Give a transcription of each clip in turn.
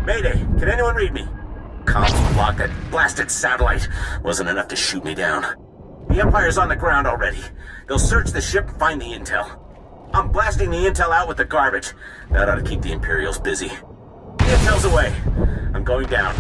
Mayday, can anyone read me? Comms blocked. That blasted satellite wasn't enough to shoot me down. The Empire's on the ground already. They'll search the ship, find the intel. I'm blasting the intel out with the garbage. That ought to keep the Imperials busy. The intel's away. I'm going down.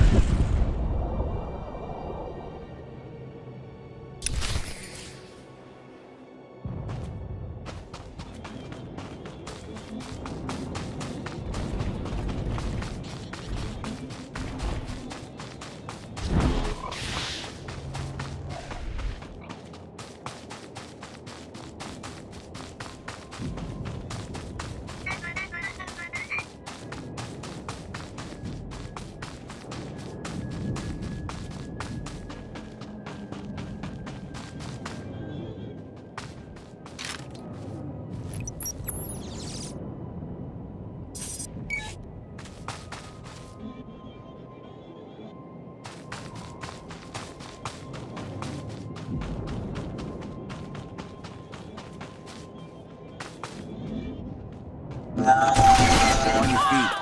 On your feet.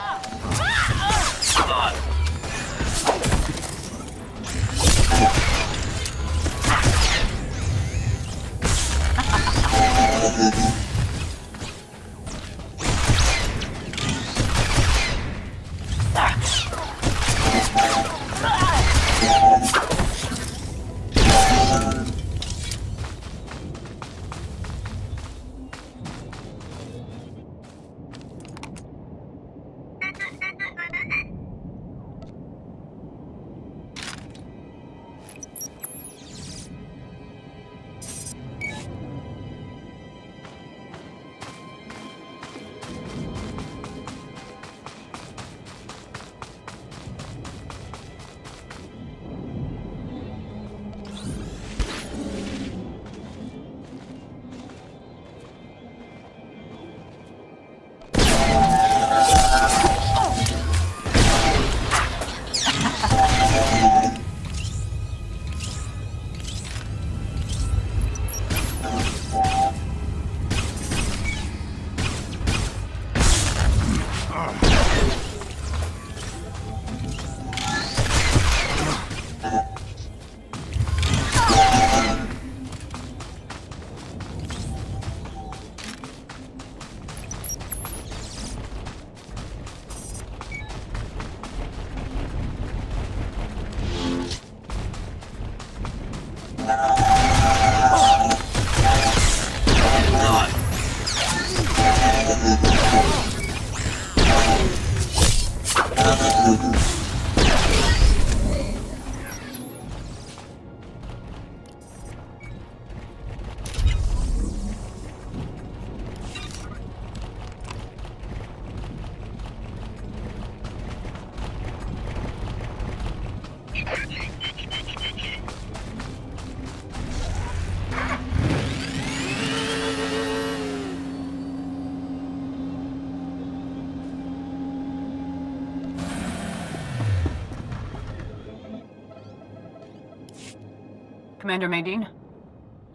Commander Maydean,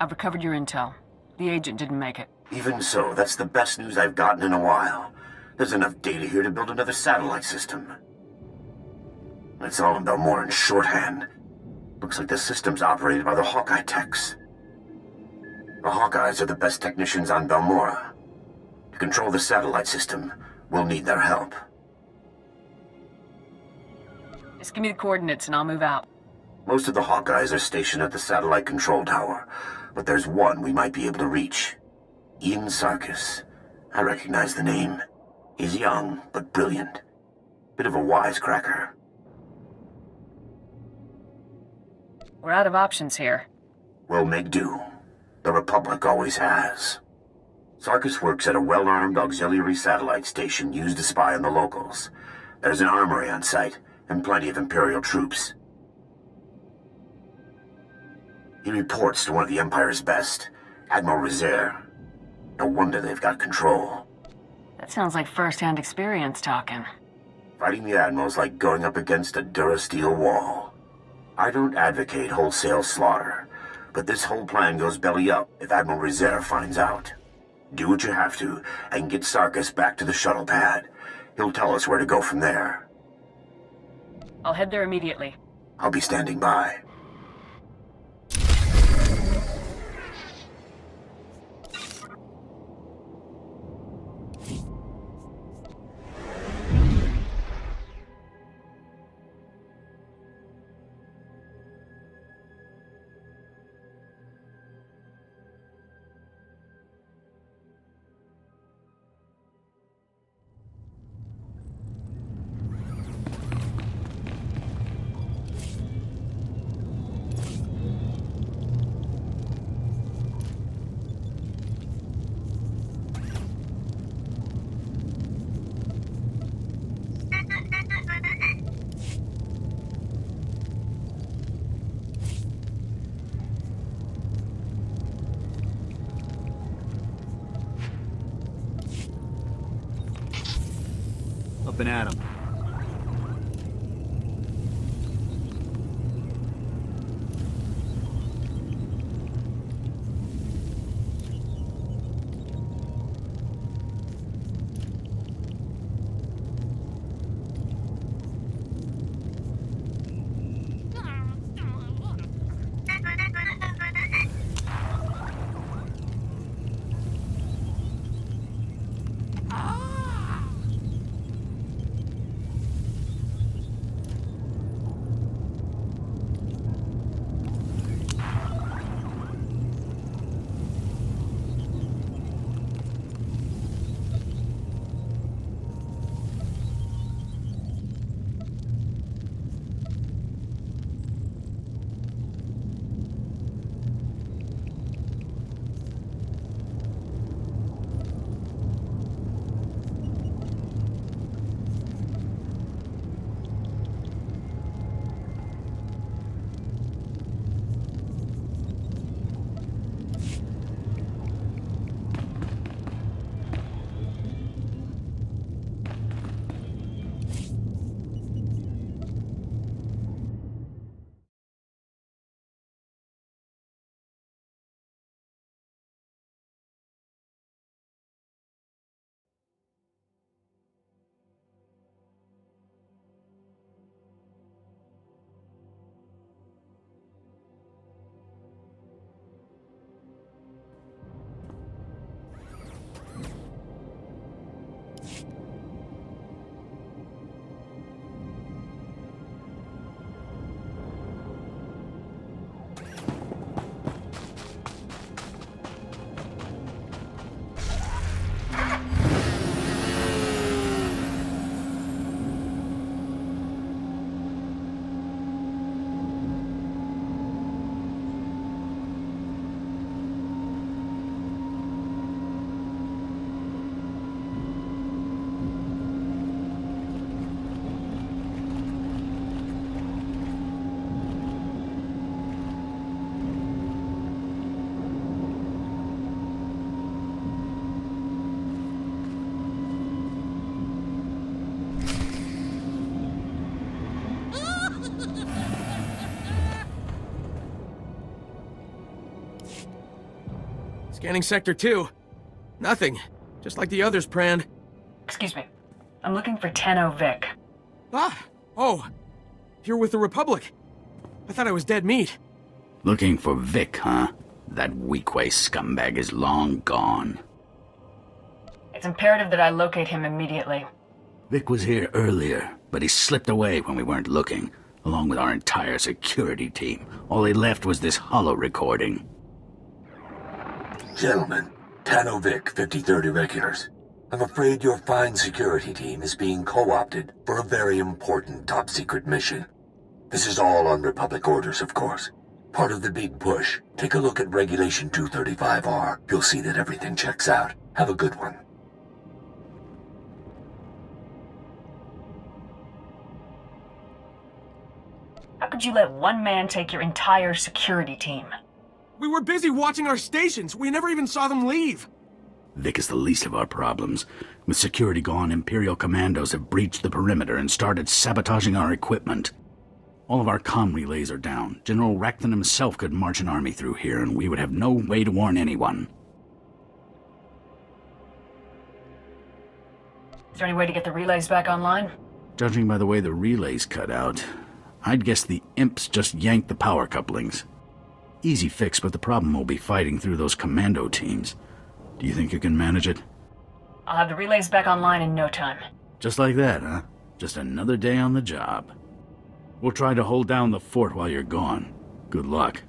I've recovered your intel. The agent didn't make it. Even so, that's the best news I've gotten in a while. There's enough data here to build another satellite system. It's all in Belmoran shorthand. Looks like the system's operated by the Hawkeye techs. The Hawkeyes are the best technicians on Belmora. To control the satellite system, we'll need their help. Just give me the coordinates and I'll move out. Most of the Hawkeyes are stationed at the satellite control tower, but there's one we might be able to reach. Ian Sarkis. I recognize the name. He's young, but brilliant. Bit of a wisecracker. We're out of options here. We'll make do. The Republic always has. Sarkis works at a well-armed auxiliary satellite station used to spy on the locals. There's an armory on site, and plenty of Imperial troops. He reports to one of the Empire's best, Admiral Rezair. No wonder they've got control. That sounds like first-hand experience talking. Fighting the Admiral's like going up against a Durasteel wall. I don't advocate wholesale slaughter, but this whole plan goes belly up if Admiral Rezair finds out. Do what you have to, and get Sarkis back to the shuttle pad. He'll tell us where to go from there. I'll head there immediately. I'll be standing by. Up and at 'em. Scanning Sector 2. Nothing. Just like the others, Pran. Excuse me. I'm looking for Tenno Vic. Ah! Oh! You're with the Republic. I thought I was dead meat. Looking for Vic, huh? That weak-waist scumbag is long gone. It's imperative that I locate him immediately. Vic was here earlier, but he slipped away when we weren't looking, along with our entire security team. All they left was this holo recording. Gentlemen, Tenno Vic, 53rd Irregulars. I'm afraid your fine security team is being co-opted for a very important top-secret mission. This is all on Republic orders, of course. Part of the big push. Take a look at Regulation 235R. You'll see that everything checks out. Have a good one. How could you let one man take your entire security team? We were busy watching our stations. We never even saw them leave. Vic is the least of our problems. With security gone, Imperial commandos have breached the perimeter and started sabotaging our equipment. All of our comm relays are down. General Racton himself could march an army through here, and we would have no way to warn anyone. Is there any way to get the relays back online? Judging by the way the relay's cut out, I'd guess the imps just yanked the power couplings. Easy fix, but the problem will be fighting through those commando teams. Do you think you can manage it? I'll have the relays back online in no time. Just like that, huh? Just another day on the job. We'll try to hold down the fort while you're gone. Good luck.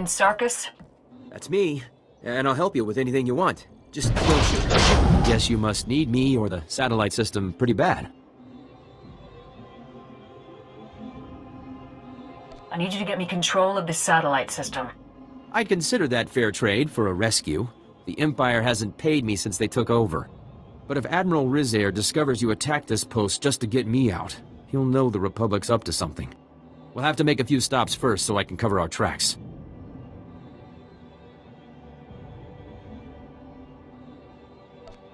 Sarkis? That's me, and I'll help you with anything you want. Just don't shoot. Guess you must need me or the satellite system pretty bad. I need you to get me control of the satellite system. I'd consider that fair trade for a rescue. The Empire hasn't paid me since they took over. But if Admiral Rizair discovers you attacked this post just to get me out, he'll know the Republic's up to something. We'll have to make a few stops first so I can cover our tracks.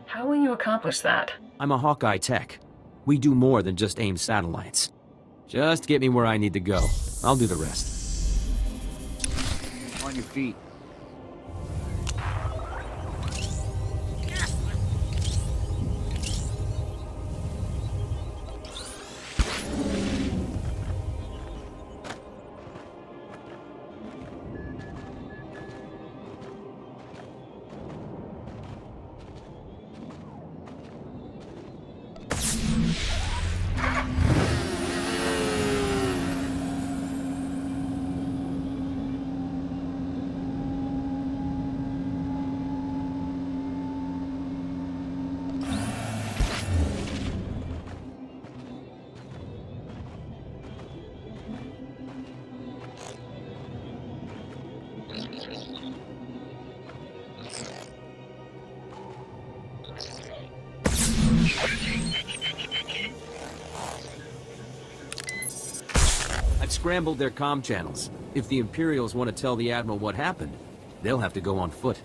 How will you accomplish that? I'm a Hawkeye tech. We do more than just aim satellites. Just get me where I need to go. I'll do the rest. On your feet. I've scrambled their comm channels. If the Imperials want to tell the Admiral what happened, they'll have to go on foot.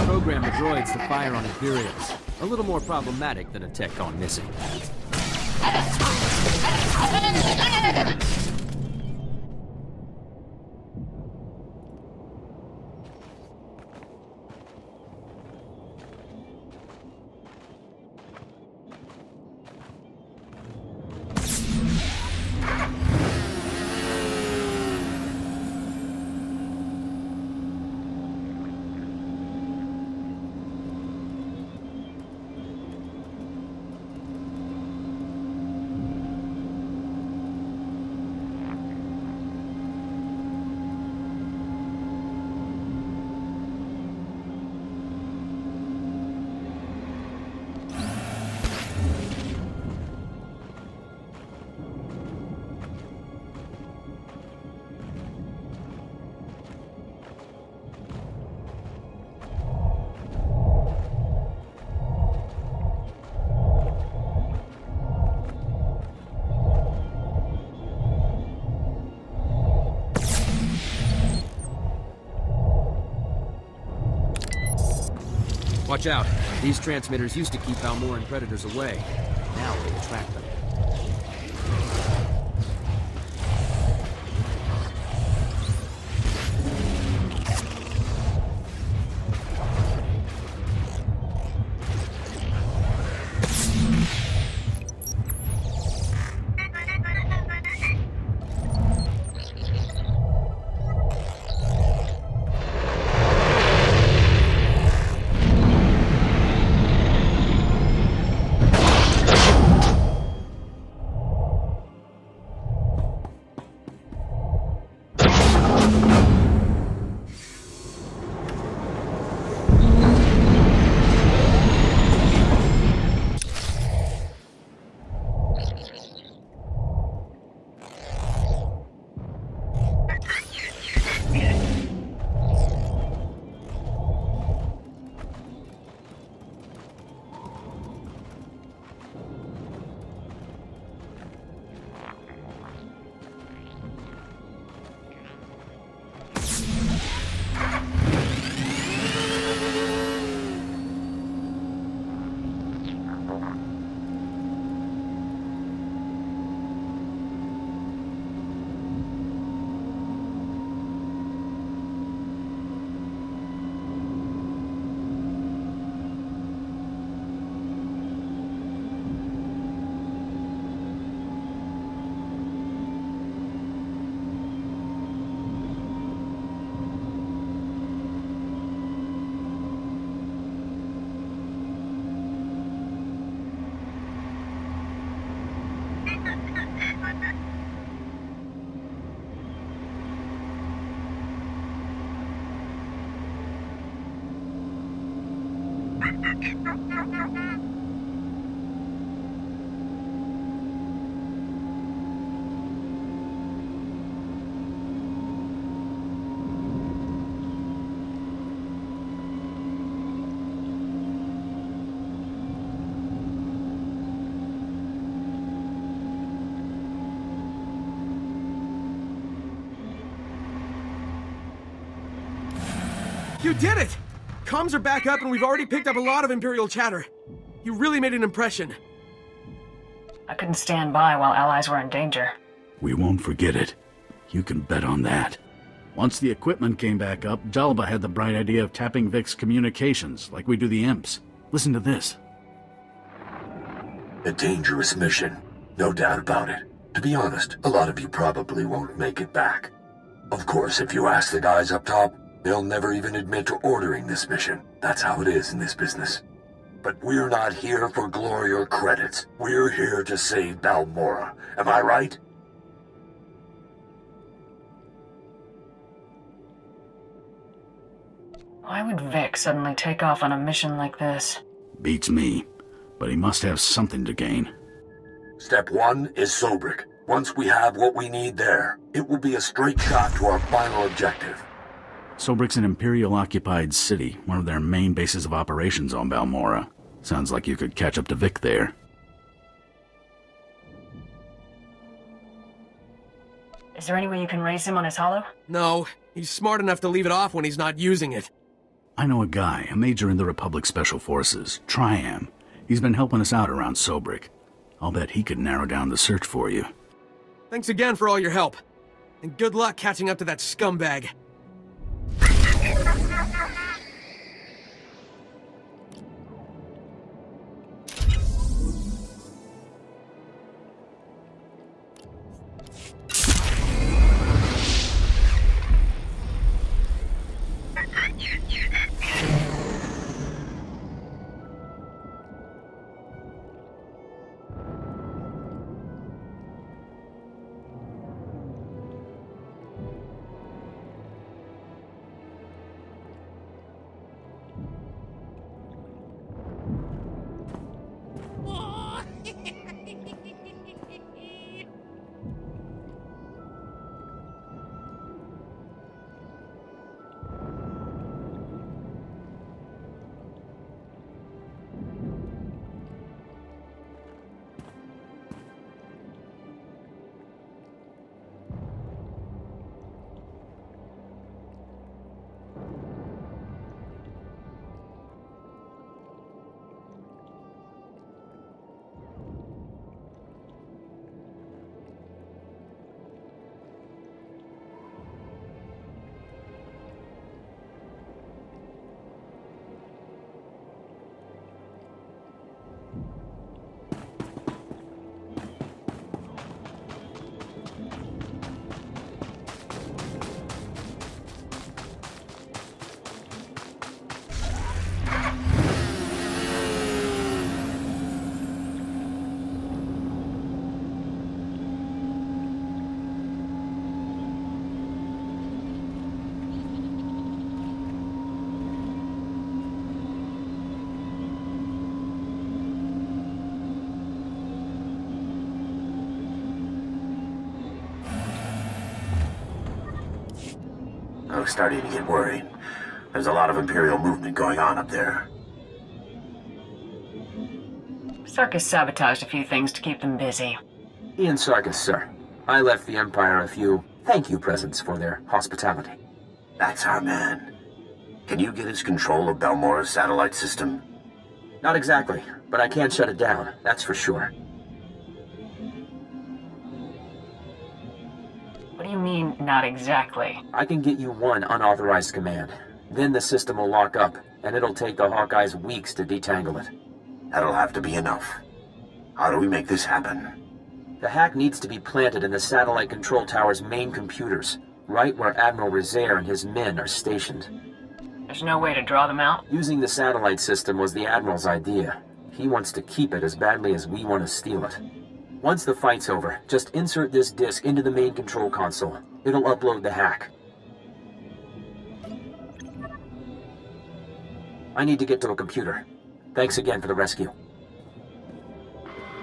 Program the droids to fire on Imperials. A little more problematic than a tech gone missing. Watch out. These transmitters used to keep Almoran predators away. Now they attract them. You did it! Comms are back up and we've already picked up a lot of Imperial chatter. You really made an impression. I couldn't stand by while allies were in danger. We won't forget it. You can bet on that. Once the equipment came back up, Jalba had the bright idea of tapping Vic's communications, like we do the imps. Listen to this. A dangerous mission, no doubt about it. To be honest, a lot of you probably won't make it back. Of course, if you ask the guys up top, they'll never even admit to ordering this mission. That's how it is in this business. But we're not here for glory or credits. We're here to save Balmorra. Am I right? Why would Vic suddenly take off on a mission like this? Beats me. But he must have something to gain. Step 1 is Surik. Once we have what we need there, it will be a straight shot to our final objective. Sobrik's an Imperial-occupied city, one of their main bases of operations on Balmorra. Sounds like you could catch up to Vic there. Is there any way you can raise him on his holo? No, he's smart enough to leave it off when he's not using it. I know a guy, a major in the Republic Special Forces, Triam. He's been helping us out around Sobrik. I'll bet he could narrow down the search for you. Thanks again for all your help. And good luck catching up to that scumbag. I was starting to get worried. There's a lot of Imperial movement going on up there. Sarkis sabotaged a few things to keep them busy. Ian Sarkis, sir. I left the Empire a few thank you presents for their hospitality. That's our man. Can you get his control of Balmorra's satellite system? Not exactly, but I can shut it down, that's for sure. What do you mean, not exactly? I can get you one unauthorized command. Then the system will lock up, and it'll take the Hawkeyes weeks to detangle it. That'll have to be enough. How do we make this happen? The hack needs to be planted in the satellite control tower's main computers, right where Admiral Rizair and his men are stationed. There's no way to draw them out? Using the satellite system was the Admiral's idea. He wants to keep it as badly as we want to steal it. Once the fight's over, just insert this disk into the main control console. It'll upload the hack. I need to get to a computer. Thanks again for the rescue.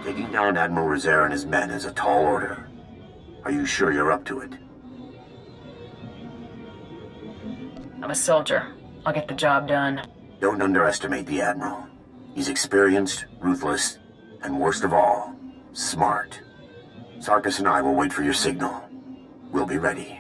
Taking down Admiral Rizzer and his men is a tall order. Are you sure you're up to it? I'm a soldier. I'll get the job done. Don't underestimate the Admiral. He's experienced, ruthless, and worst of all, smart. Sarkis and I will wait for your signal. We'll be ready.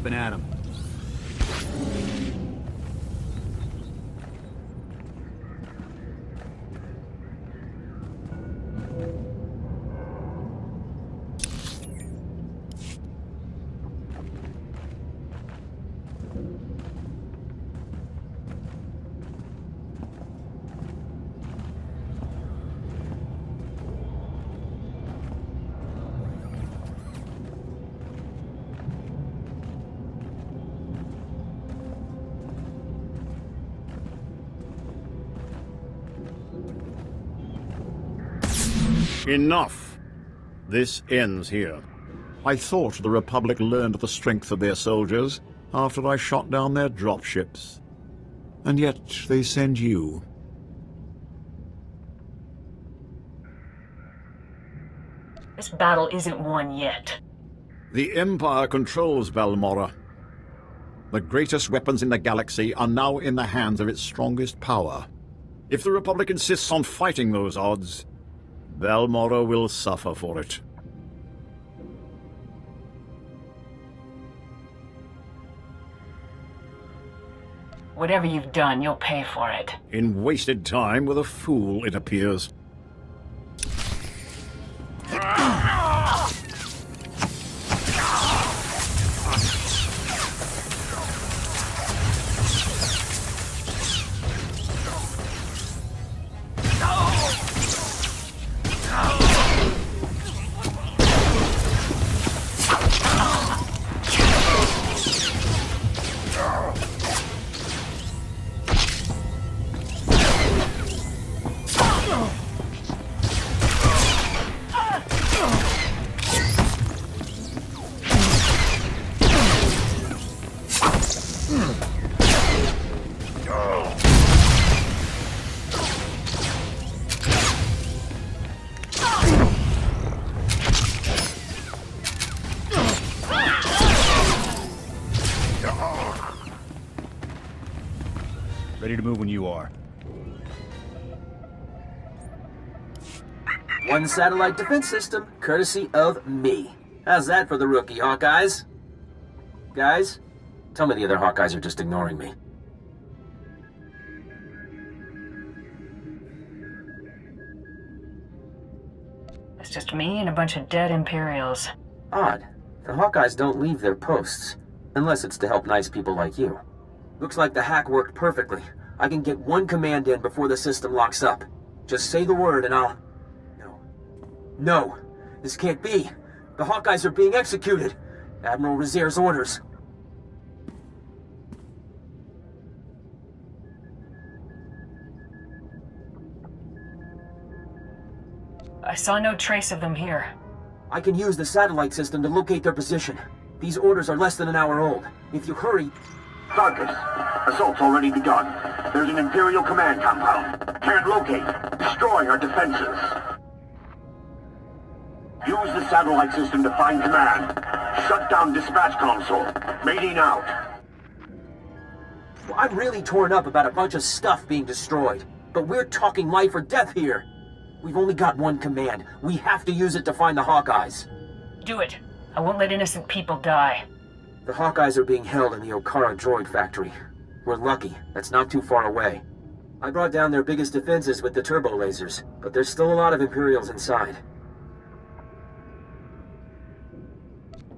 up and at him. Enough! This ends here. I thought the Republic learned the strength of their soldiers after I shot down their dropships. And yet they send you. This battle isn't won yet. The Empire controls Balmorra. The greatest weapons in the galaxy are now in the hands of its strongest power. If the Republic insists on fighting those odds, Balmorra will suffer for it. Whatever you've done, you'll pay for it. In wasted time with a fool, it appears. Ready to move when you are. One satellite defense system, courtesy of me. How's that for the rookie, Hawkeyes? Guys, tell me the other Hawkeyes are just ignoring me. It's just me and a bunch of dead Imperials. Odd. The Hawkeyes don't leave their posts, unless it's to help nice people like you. Looks like the hack worked perfectly. I can get one command in before the system locks up. Just say the word and I'll... No. This can't be. The Hawkeyes are being executed. Admiral Rizier's orders. I saw no trace of them here. I can use the satellite system to locate their position. These orders are less than an hour old. If you hurry... Sarkis, assault's already begun. There's an Imperial command compound. Can't locate. Destroy our defenses. Use the satellite system to find command. Shut down dispatch console. Mating out. Well, I'm really torn up about a bunch of stuff being destroyed. But we're talking life or death here. We've only got one command. We have to use it to find the Hawkeyes. Do it. I won't let innocent people die. The Hawkeyes are being held in the Okara droid factory. We're lucky. That's not too far away. I brought down their biggest defenses with the turbo lasers, but there's still a lot of Imperials inside.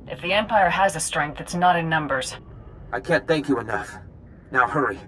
If the Empire has a strength, it's not in numbers. I can't thank you enough. Now hurry.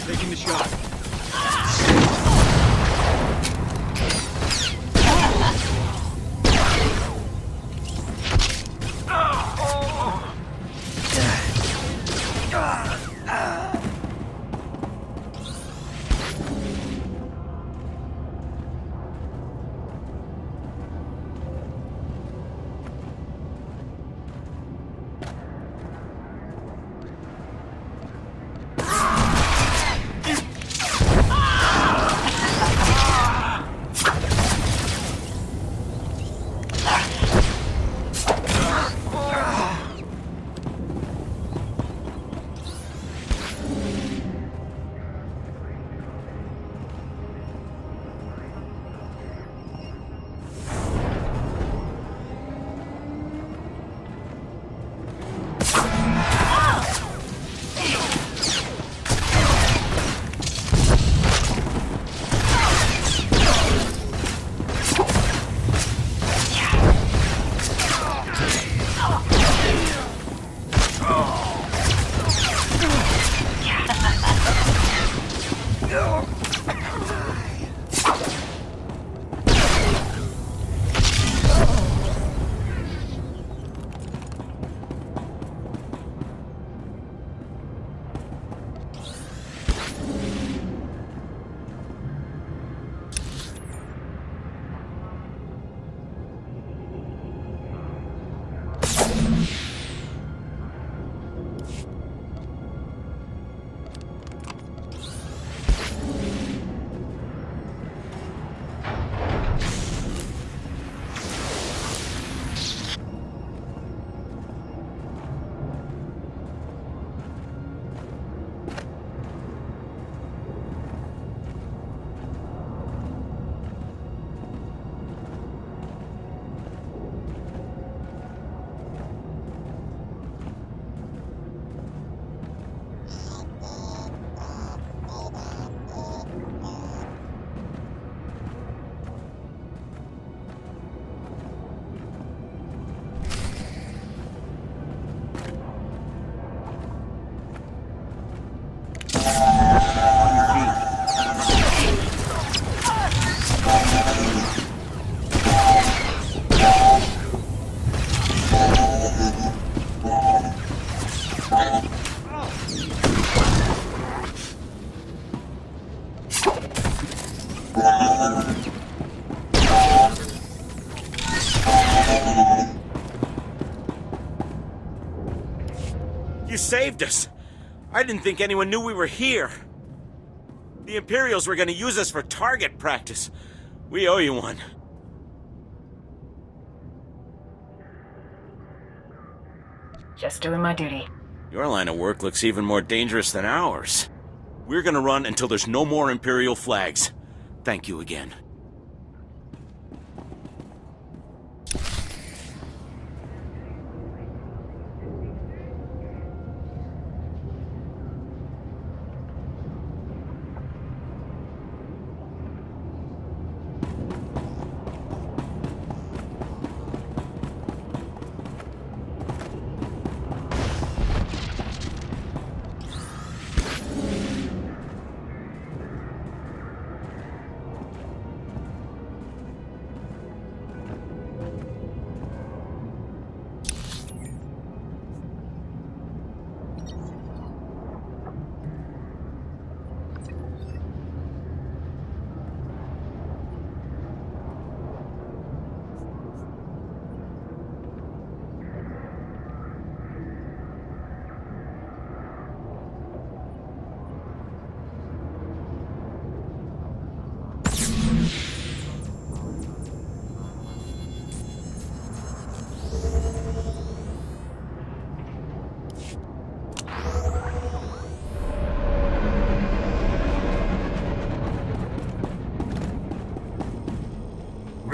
Taking the shot. You saved us. I didn't think anyone knew we were here. The Imperials were gonna use us for target practice. We owe you one. Just doing my duty. Your line of work looks even more dangerous than ours. We're gonna run until there's no more Imperial flags. Thank you again.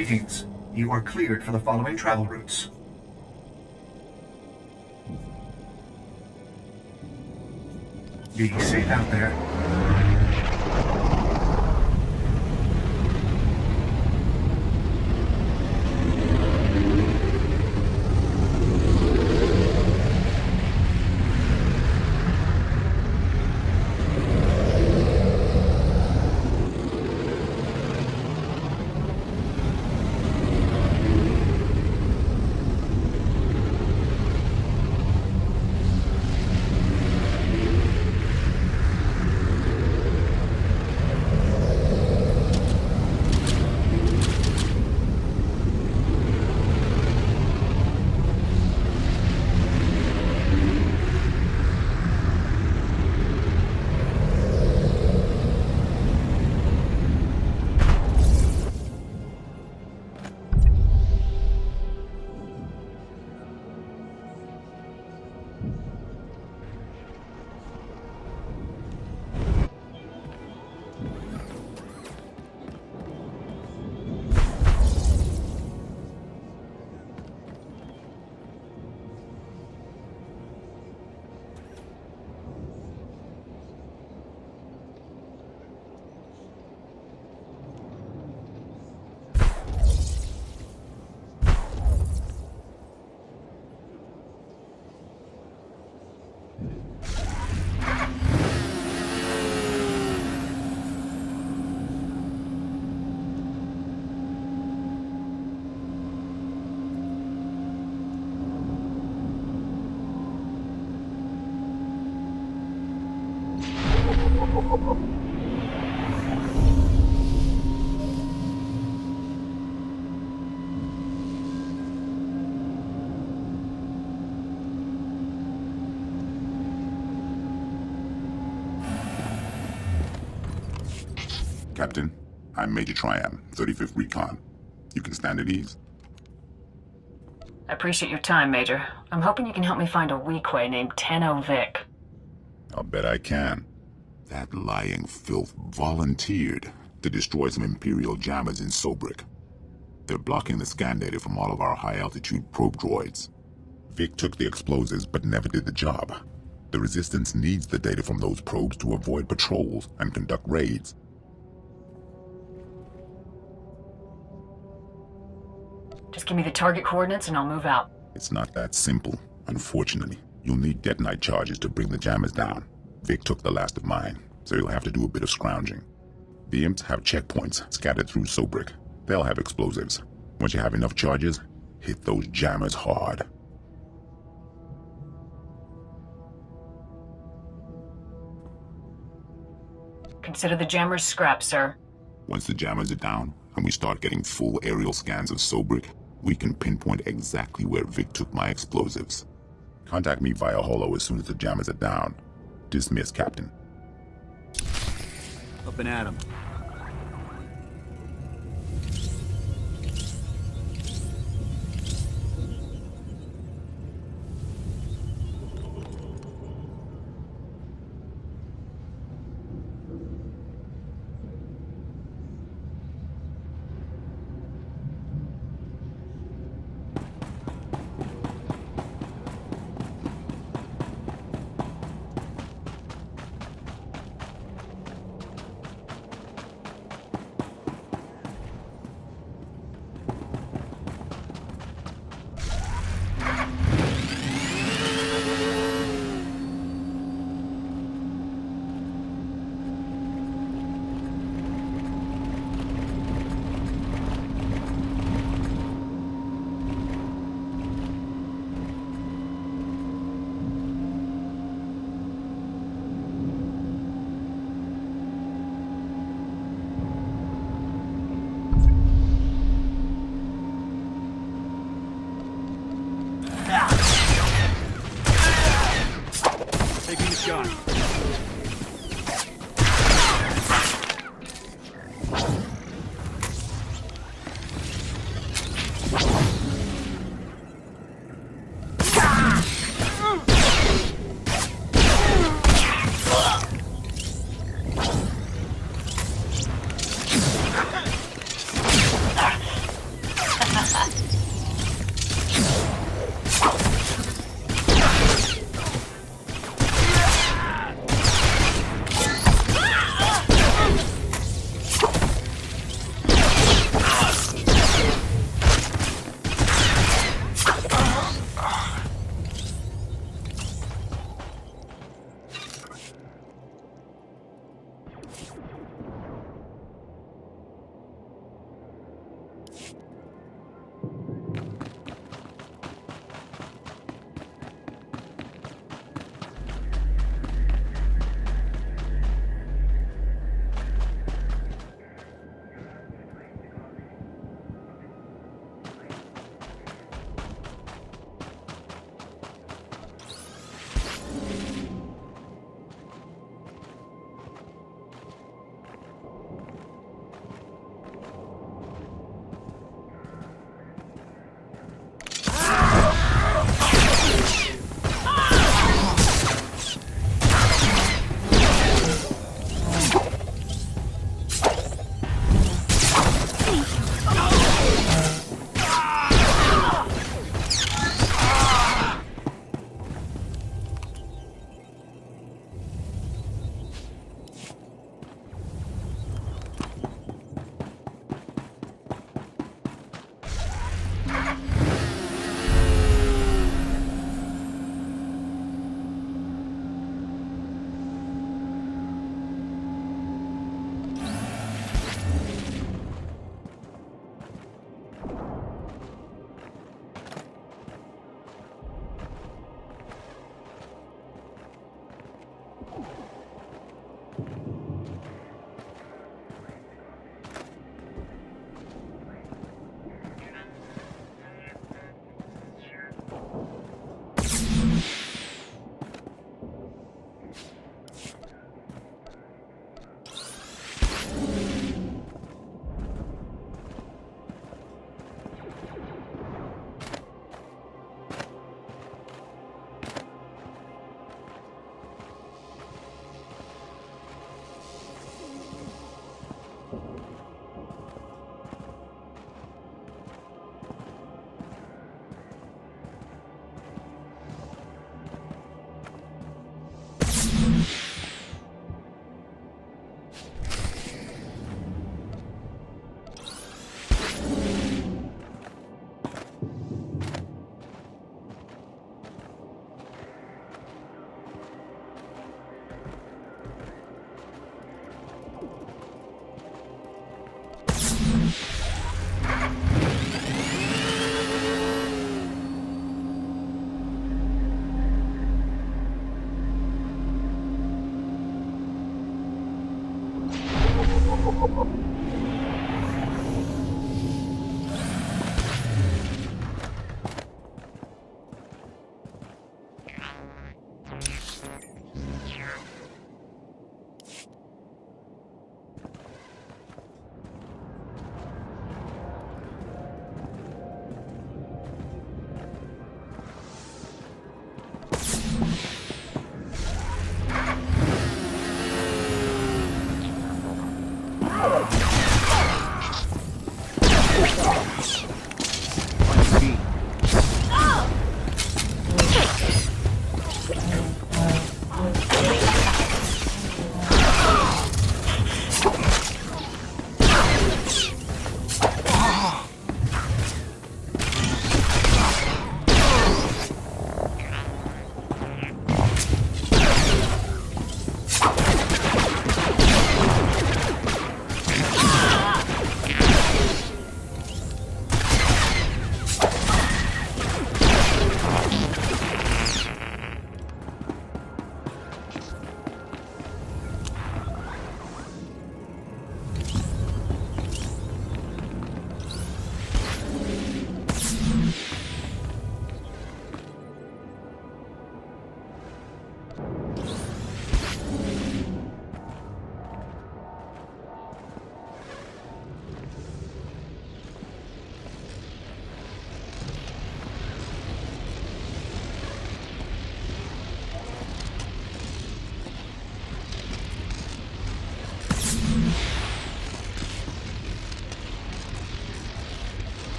Greetings. You are cleared for the following travel routes. Be safe out there. Captain, I'm Major Triam, 35th Recon. You can stand at ease? I appreciate your time, Major. I'm hoping you can help me find a Weequay named Tenno Vic. I'll bet I can. That lying filth volunteered to destroy some Imperial jammers in Sobrik. They're blocking the scan data from all of our high-altitude probe droids. Vic took the explosives but never did the job. The Resistance needs the data from those probes to avoid patrols and conduct raids. Just give me the target coordinates and I'll move out. It's not that simple, unfortunately. You'll need detonite charges to bring the jammers down. Vic took the last of mine, so you'll have to do a bit of scrounging. The imps have checkpoints scattered through Sobrik. They'll have explosives. Once you have enough charges, hit those jammers hard. Consider the jammers scrap, sir. Once the jammers are down, and we start getting full aerial scans of Sobrik, we can pinpoint exactly where Vic took my explosives. Contact me via holo as soon as the jammers are down. Dismiss, Captain. Up and at 'em.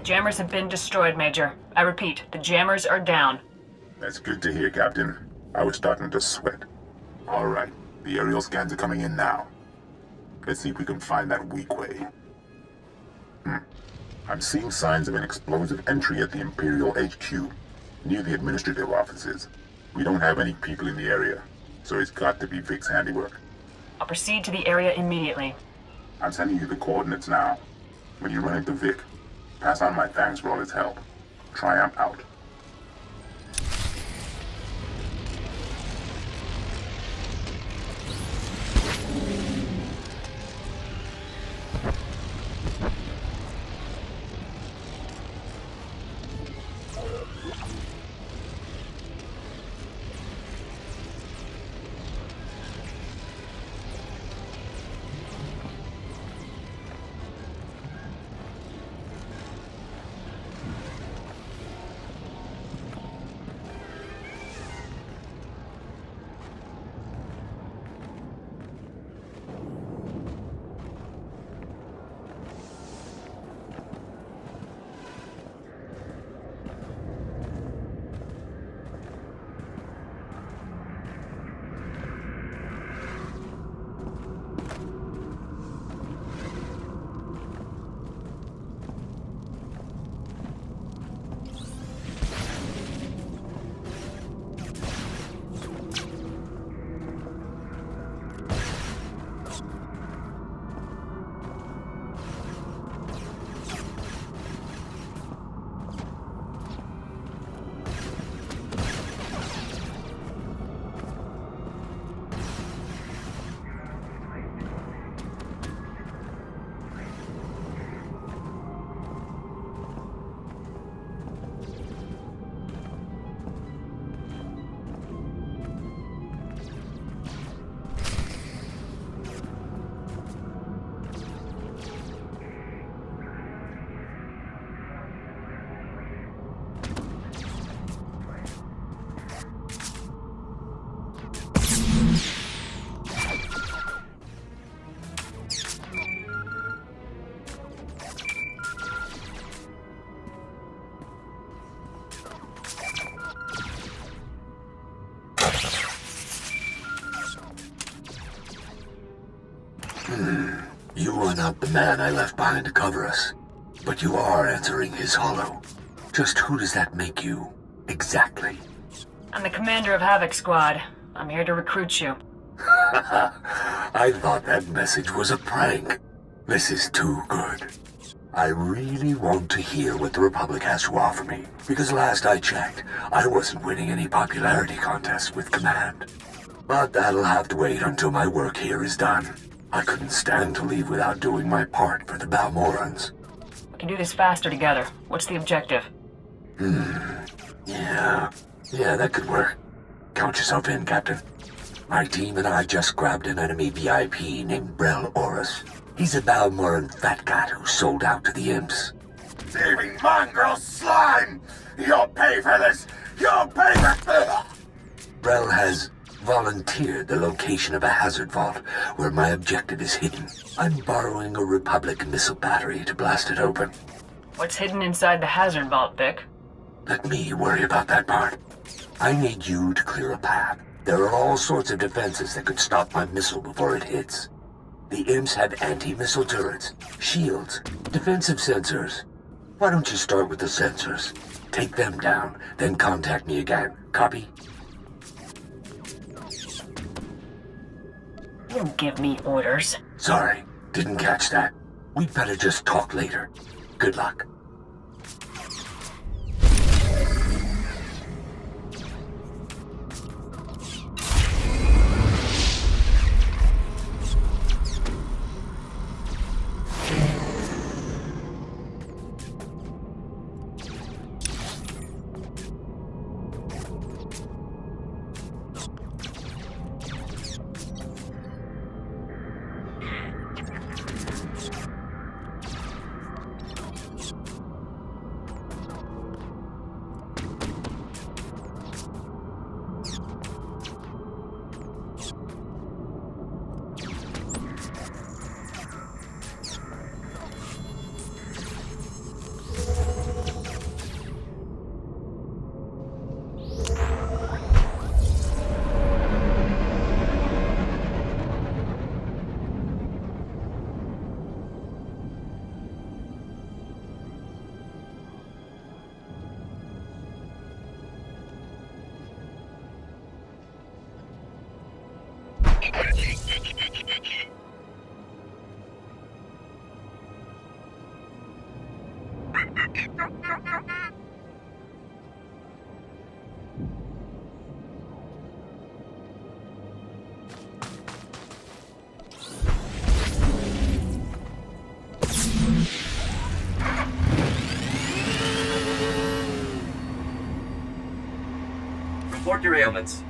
Jammers have been destroyed, Major. I repeat, the jammers are down. That's good to hear, Captain. I was starting to sweat. All right, the aerial scans are coming in now. Let's see if we can find that weak way. I'm seeing signs of an explosive entry at the Imperial HQ, near the administrative offices. We don't have any people in the area, so it's got to be Vic's handiwork. I'll proceed to the area immediately. I'm sending you the coordinates now. When you run into Vic, pass on my thanks for all his help. Triumph out. You are not the man I left behind to cover us, but you are answering his hollow. Just who does that make you, exactly? I'm the commander of Havoc Squad. I'm here to recruit you. I thought that message was a prank. This is too good. I really want to hear what the Republic has to offer me, because last I checked, I wasn't winning any popularity contests with Command. But that'll have to wait until my work here is done. I couldn't stand to leave without doing my part for the Balmorans. We can do this faster together. What's the objective? Yeah, that could work. Count yourself in, Captain. My team and I just grabbed an enemy VIP named Brel Oris. He's a Balmoran fat cat who sold out to the imps. Thieving mongrel slime! You'll pay for this! You'll pay for... Brel has volunteered the location of a hazard vault where my objective is hidden. I'm borrowing a Republic missile battery to blast it open. What's hidden inside the hazard vault, Vic? Let me worry about that part. I need you to clear a path. There are all sorts of defenses that could stop my missile before it hits. The imps have anti-missile turrets, shields, defensive sensors. Why don't you start with the sensors? Take them down, then contact me again. Copy? You give me orders. Sorry, didn't catch that. We'd better just talk later. Good luck. Report your ailments.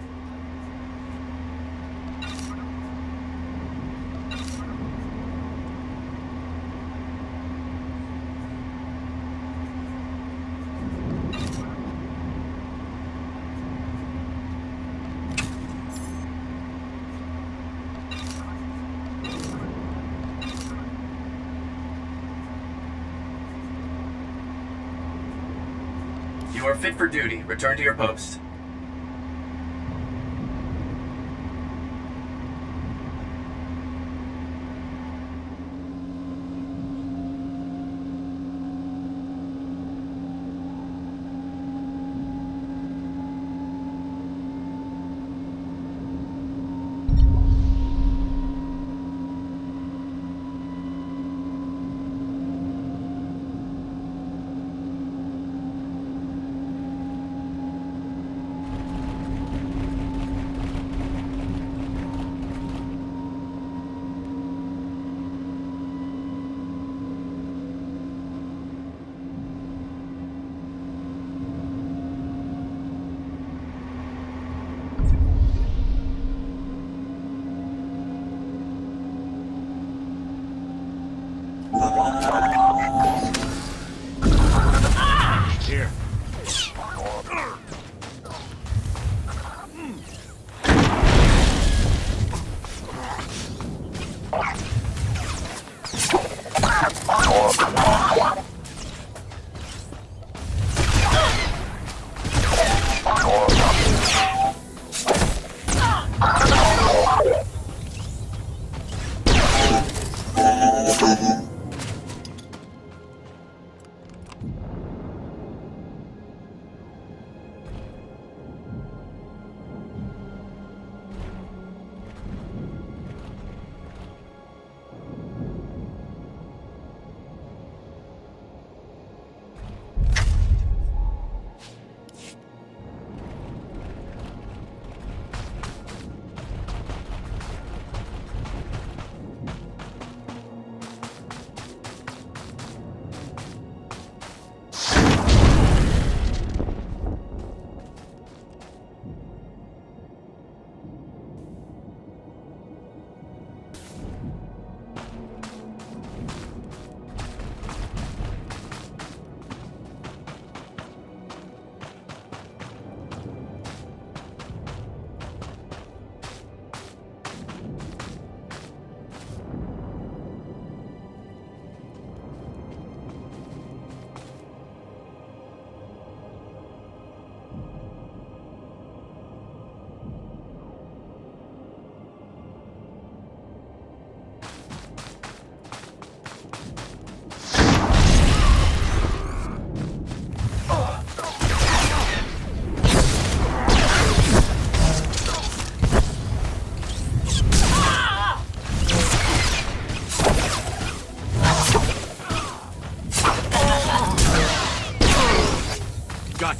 You are fit for duty. Return to your post.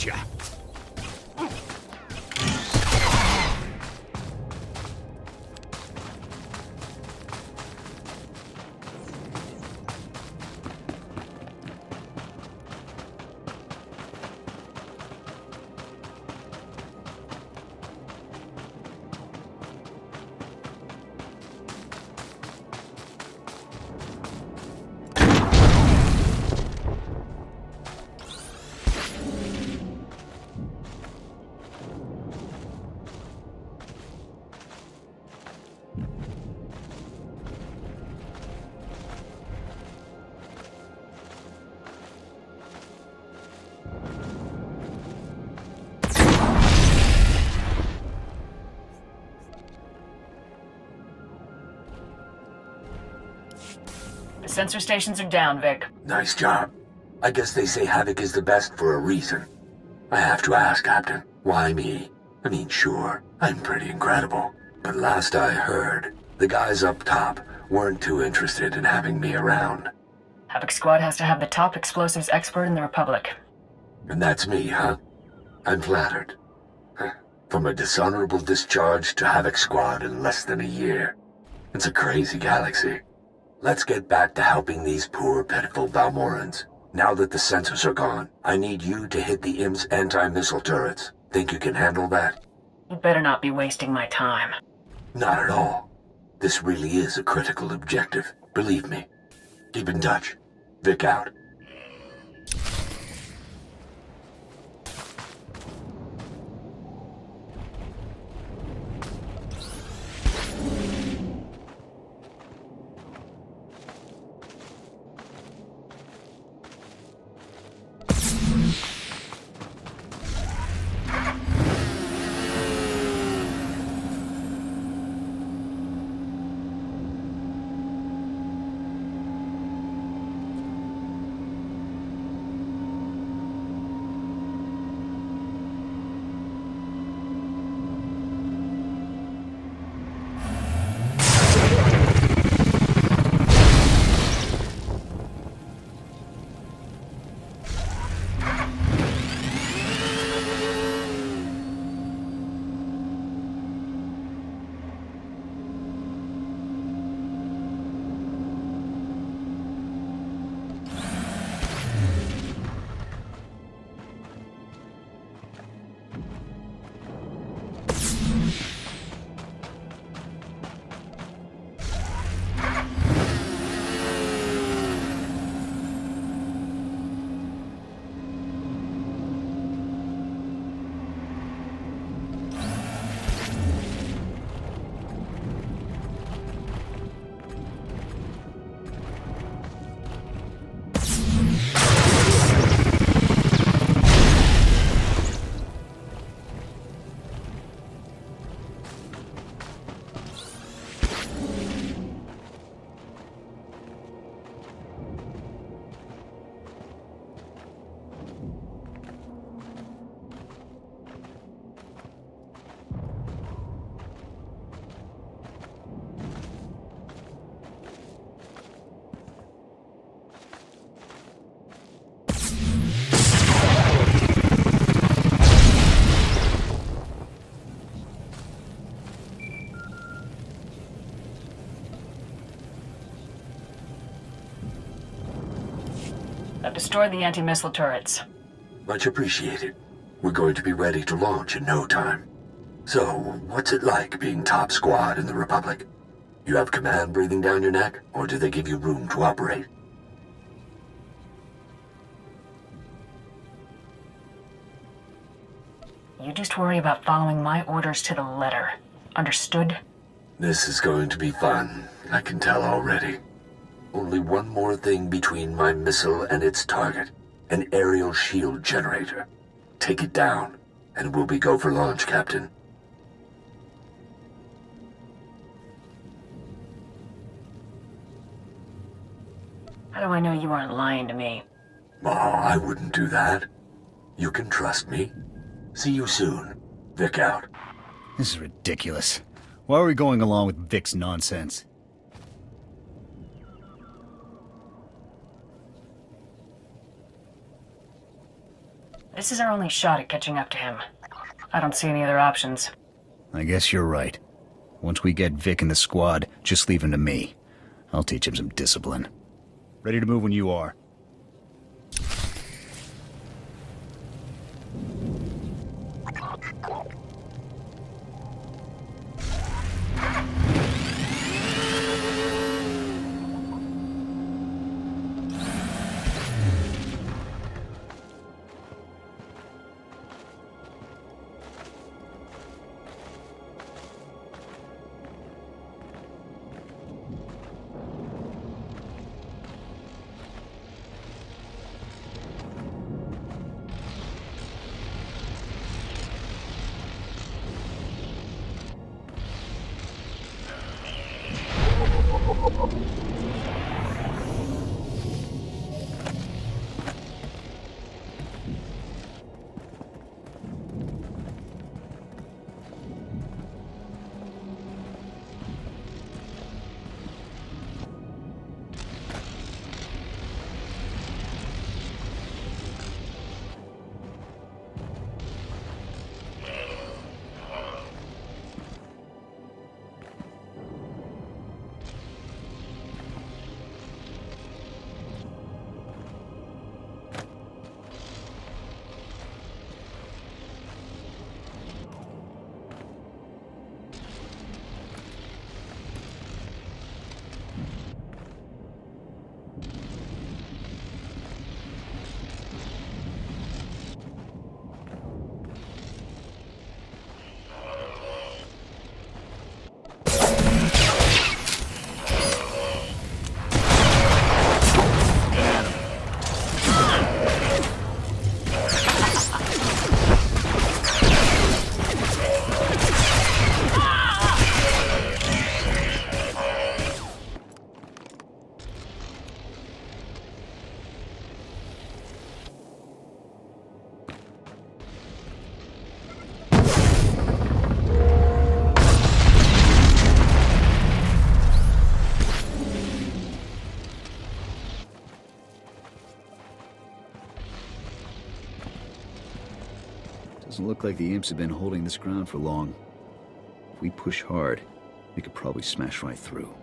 ya. The sensor stations are down, Vic. Nice job. I guess they say Havoc is the best for a reason. I have to ask, Captain, why me? I mean, sure, I'm pretty incredible. But last I heard, the guys up top weren't too interested in having me around. Havoc Squad has to have the top explosives expert in the Republic. And that's me, huh? I'm flattered. From a dishonorable discharge to Havoc Squad in less than a year. It's a crazy galaxy. Let's get back to helping these poor, pitiful Balmorans. Now that the sensors are gone, I need you to hit the IM's anti-missile turrets. Think you can handle that? You better not be wasting my time. Not at all. This really is a critical objective. Believe me. Keep in touch. Vic out. I've destroyed the anti-missile turrets. Much appreciated. We're going to be ready to launch in no time. So, what's it like being top squad in the Republic? You have command breathing down your neck, or do they give you room to operate? You just worry about following my orders to the letter. Understood? This is going to be fun, I can tell already. Only one more thing between my missile and its target. An aerial shield generator. Take it down, and we'll be go for launch, Captain. How do I know you aren't lying to me? Oh, I wouldn't do that. You can trust me. See you soon. Vic out. This is ridiculous. Why are we going along with Vic's nonsense? This is our only shot at catching up to him. I don't see any other options. I guess you're right. Once we get Vic in the squad, just leave him to me. I'll teach him some discipline. Ready to move when you are. Doesn't look like the imps have been holding this ground for long. If we push hard, we could probably smash right through.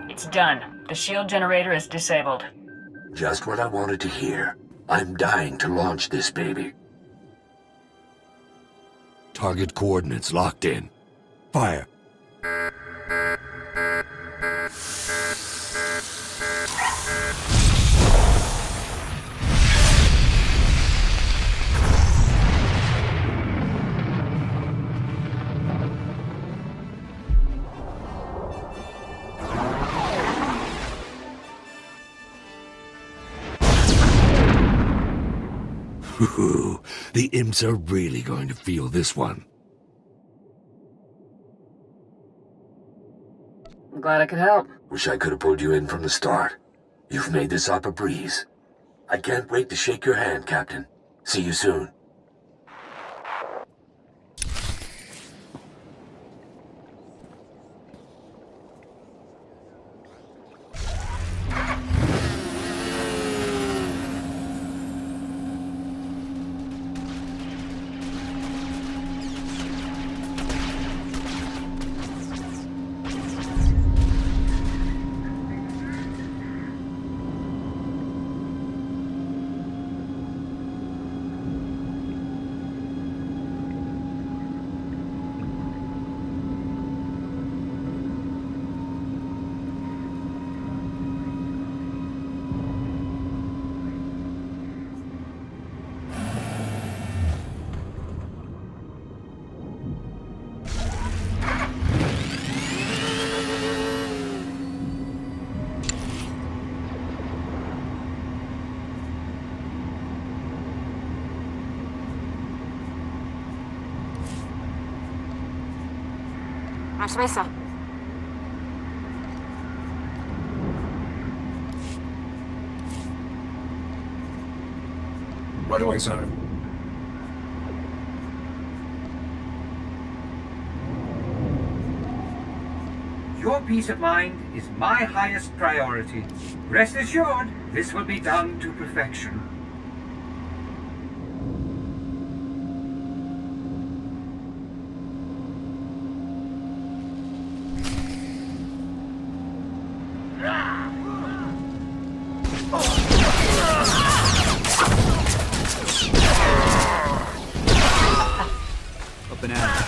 It's done. The shield generator is disabled. Just what I wanted to hear. I'm dying to launch this baby. Target coordinates locked in. Fire. Ooh, the imps are really going to feel this one. I'm glad I could help. Wish I could have pulled you in from the start. You've made this op a breeze. I can't wait to shake your hand, Captain. See you soon. Ashmesa. Right away, sir. Your peace of mind is my highest priority. Rest assured, this will be done to perfection. Up and out.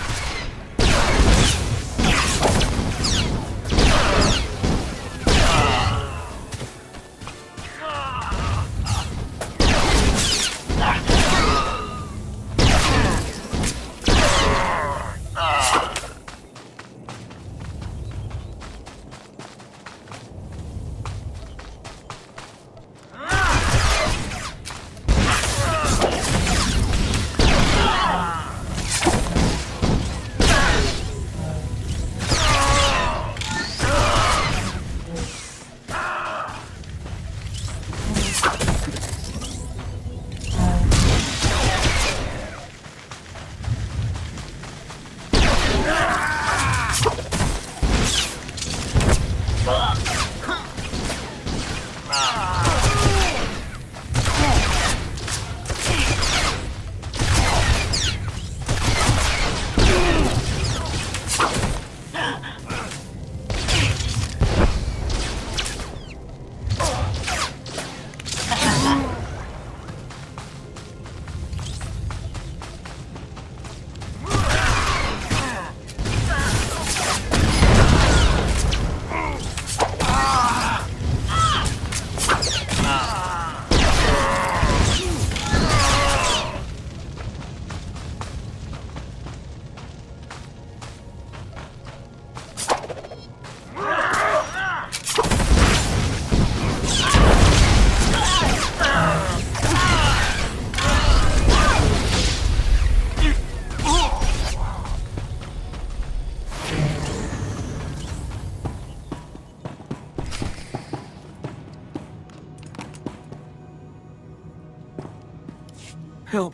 Help.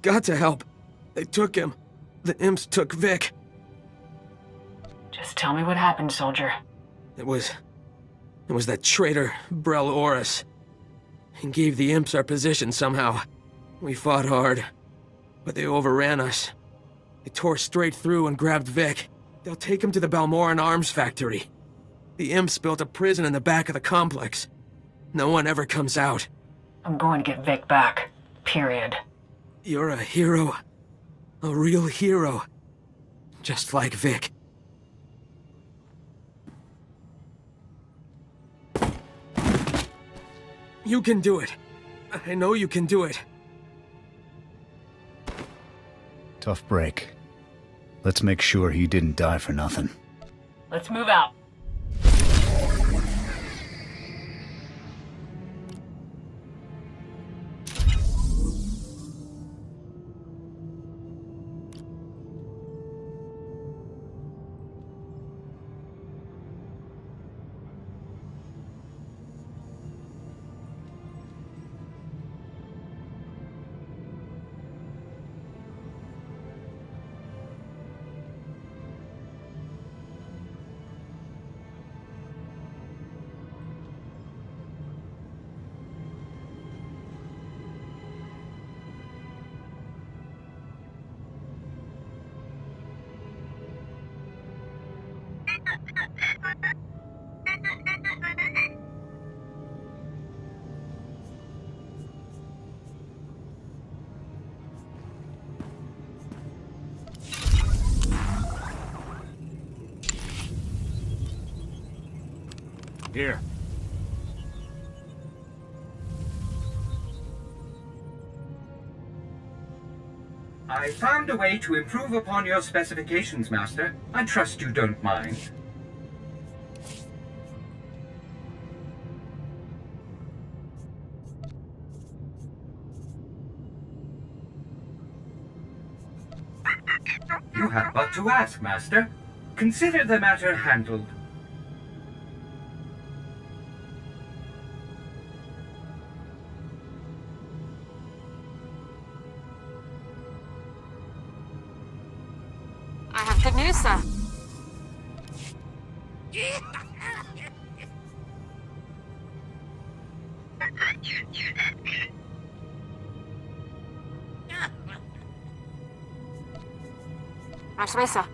Got to help. They took him. The imps took Vic. Just tell me what happened, soldier. It was that traitor, Brel Oris. He gave the imps our position somehow. We fought hard, but they overran us. They tore straight through and grabbed Vic. They'll take him to the Balmoran arms factory. The imps built a prison in the back of the complex. No one ever comes out. I'm going to get Vic back. Period. You're a hero. A real hero. Just like Vic. You can do it. I know you can do it. Tough break. Let's make sure he didn't die for nothing. Let's move out. Here. I found a way to improve upon your specifications, Master. I trust you don't mind. You have but to ask, Master. Consider the matter handled. I have good news, sir. Right away, sir.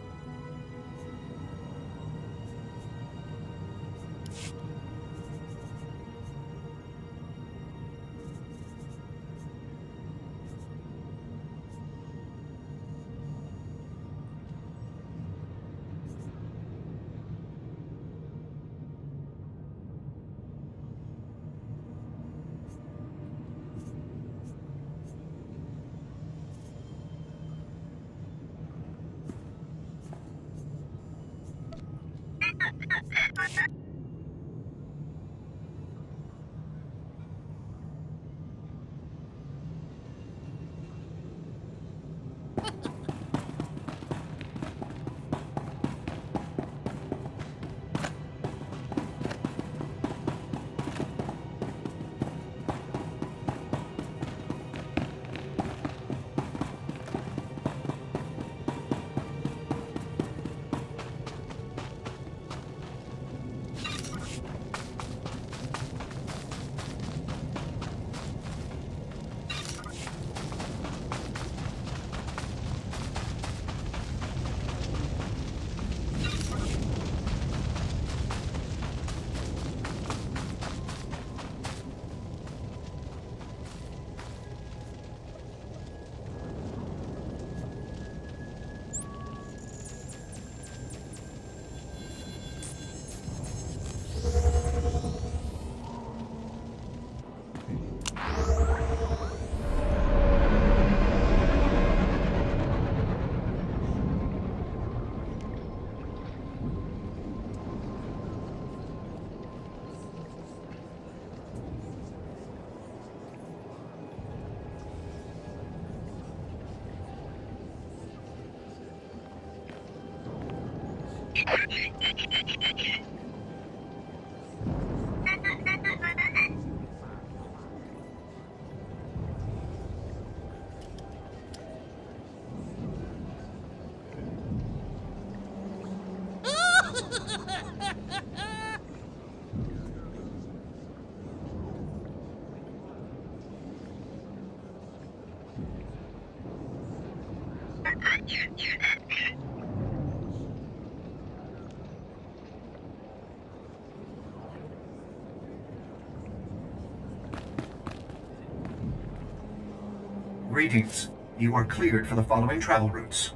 Greetings. You are cleared for the following travel routes.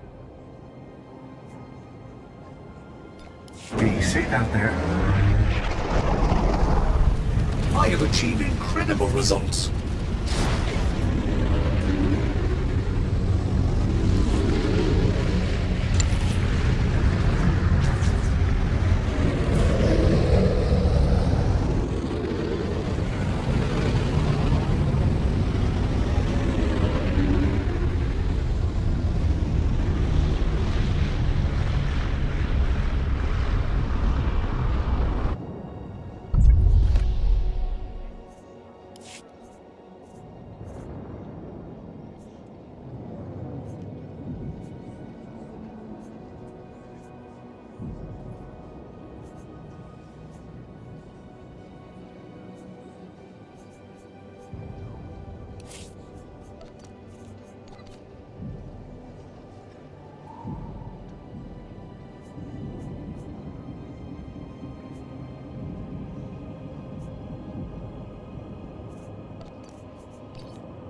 Be safe out there. I have achieved incredible results.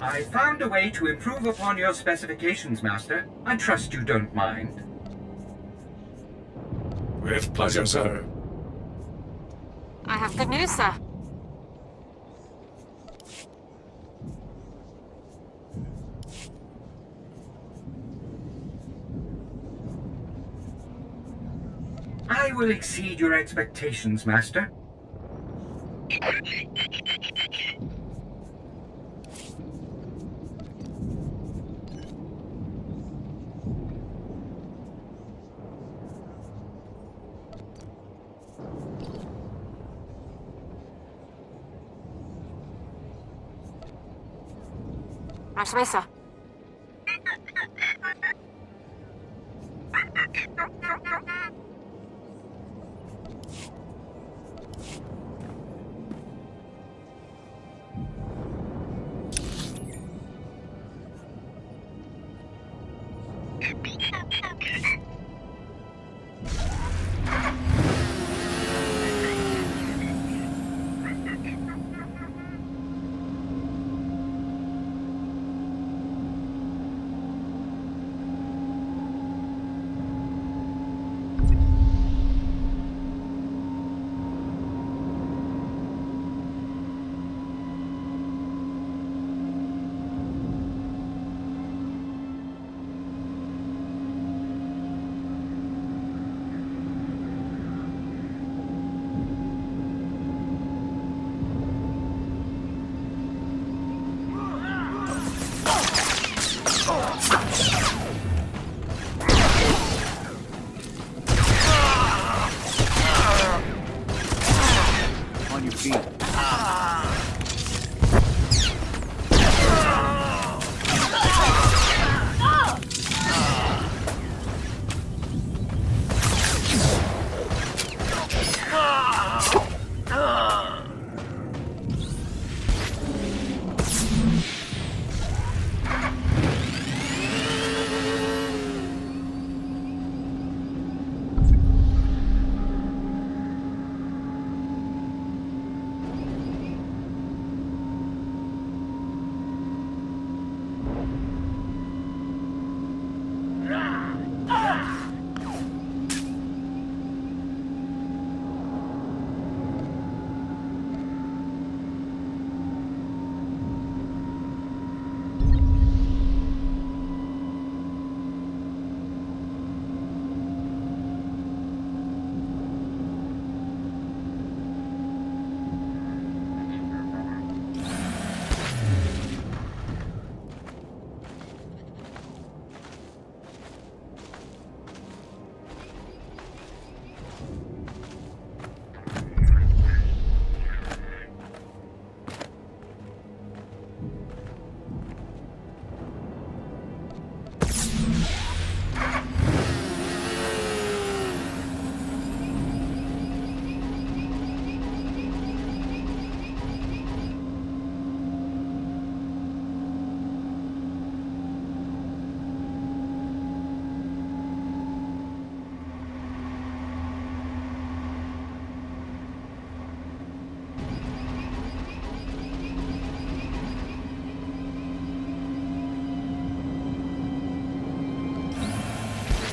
I found a way to improve upon your specifications, Master. I trust you don't mind. With pleasure, sir. I have good news, sir. I will exceed your expectations, Master. Mesa. On your feet.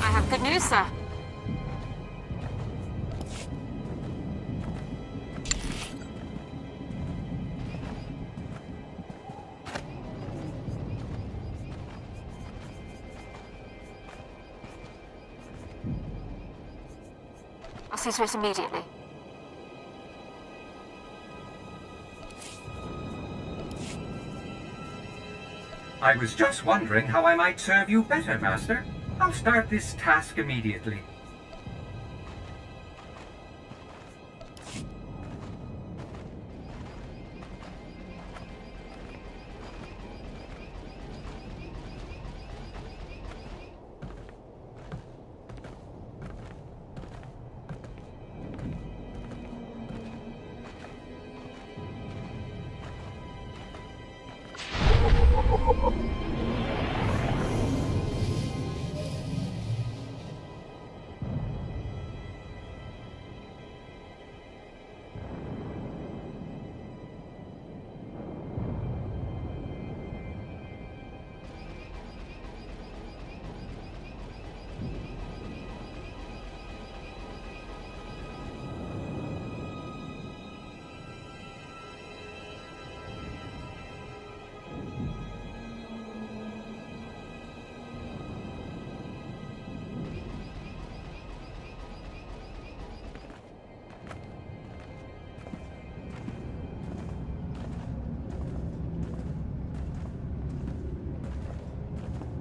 I have good news, sir. I'll see to it immediately. I was just wondering how I might serve you better, Master. I'll start this task immediately.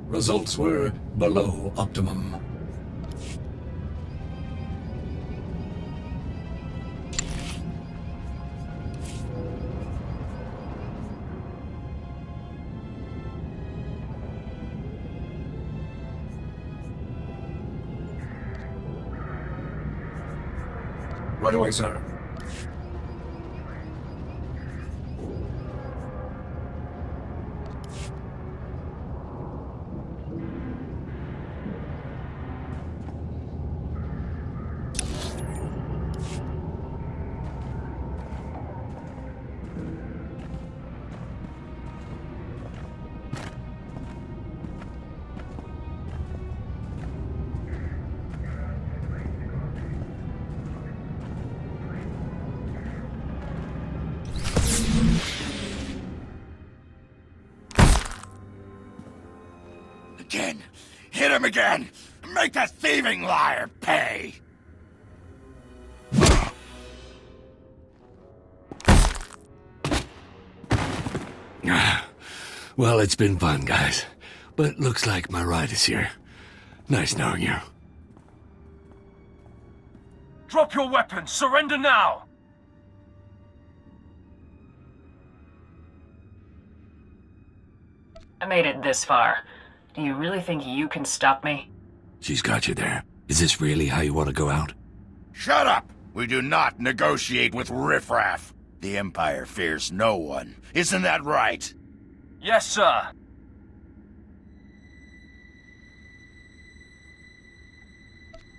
Results were below optimum. Right away, sir. Again! Hit him again! Make the thieving liar pay! Well, it's been fun, guys. But looks like my ride is here. Nice knowing you. Drop your weapons! Surrender now! I made it this far. Do you really think you can stop me? She's got you there. Is this really how you want to go out? Shut up! We do not negotiate with riffraff. The Empire fears no one. Isn't that right? Yes, sir.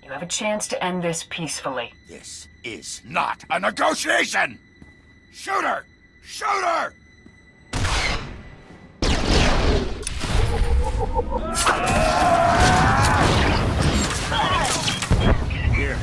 You have a chance to end this peacefully. This is not a negotiation! Shoot her! Shoot her! Here.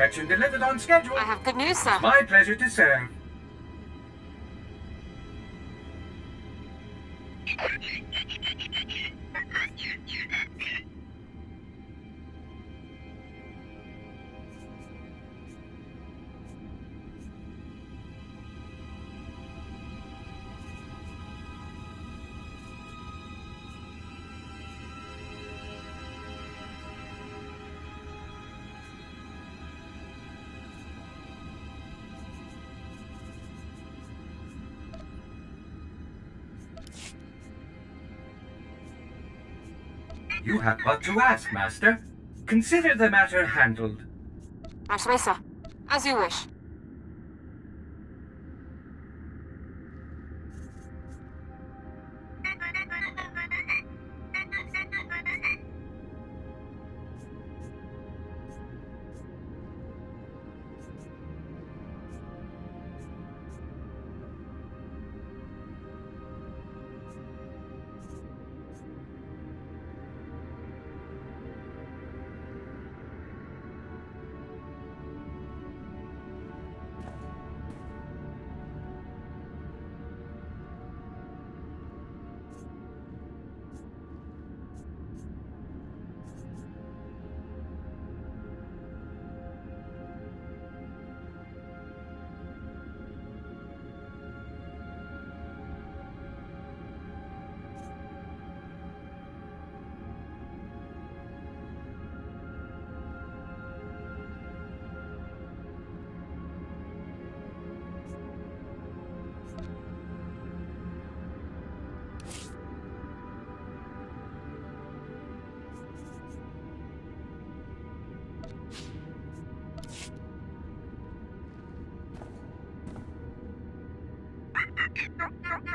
Perfection delivered on schedule. I have good news, sir. My pleasure to serve. You have but to ask, Master. Consider the matter handled. Sir. As you wish.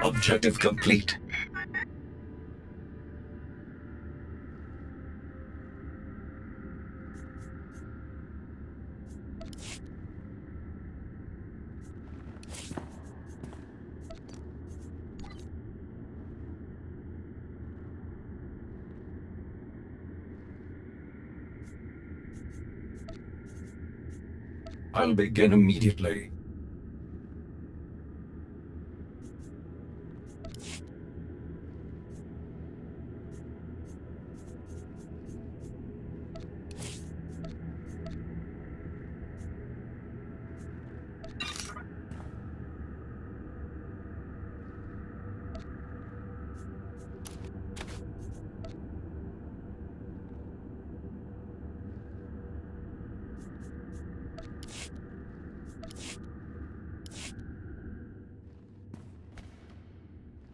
Objective complete. I'll begin immediately.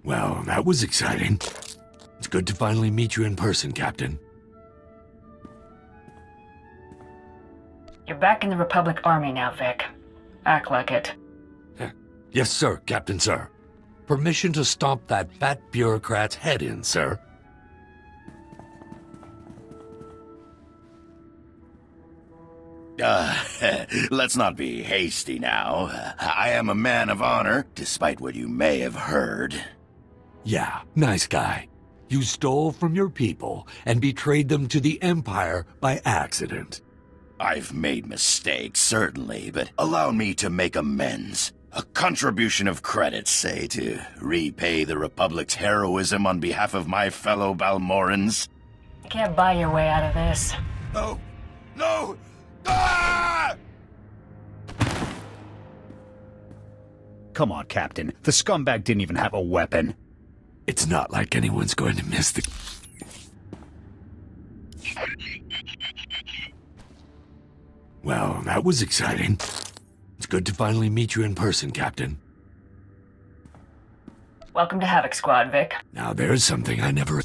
Well, that was exciting. It's good to finally meet you in person, Captain. You're back in the Republic Army now, Vic. Act like it. Yes, sir, Captain, sir. Permission to stomp that fat bureaucrat's head in, sir. Let's not be hasty now. I am a man of honor, despite what you may have heard. Yeah, nice guy. You stole from your people and betrayed them to the Empire by accident. I've made mistakes, certainly, but allow me to make amends. A contribution of credits, say, to repay the Republic's heroism on behalf of my fellow Balmorans. You can't buy your way out of this. No! No! Ah! Come on, Captain. The scumbag didn't even have a weapon. It's not like anyone's going to miss the... Well, that was exciting. It's good to finally meet you in person, Captain. Welcome to Havoc Squad, Vic. Now there's something I never...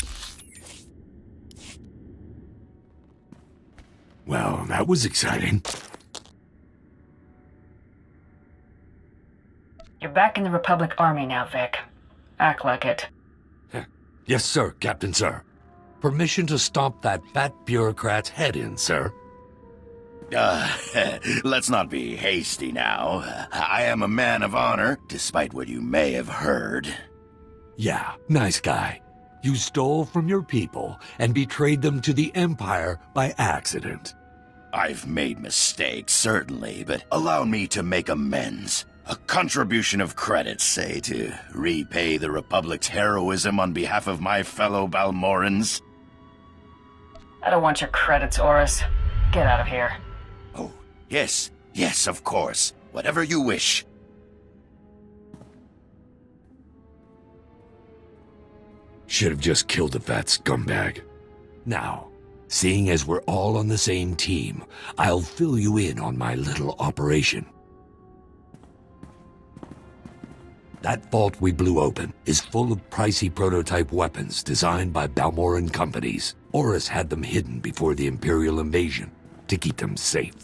Well, that was exciting. You're back in the Republic Army now, Vic. Act like it. Yes, sir, Captain, sir. Permission to stomp that fat bureaucrat's head in, sir. Let's not be hasty now. I am a man of honor, despite what you may have heard. Yeah, nice guy. You stole from your people and betrayed them to the Empire by accident. I've made mistakes, certainly, but allow me to make amends. A contribution of credits, say, to repay the Republic's heroism on behalf of my fellow Balmorans. I don't want your credits, Oris. Get out of here. Oh, yes, of course. Whatever you wish. Should have just killed the fat scumbag. Now, seeing as we're all on the same team, I'll fill you in on my little operation. That vault we blew open is full of pricey prototype weapons designed by Balmoran companies. Oris had them hidden before the Imperial invasion to keep them safe.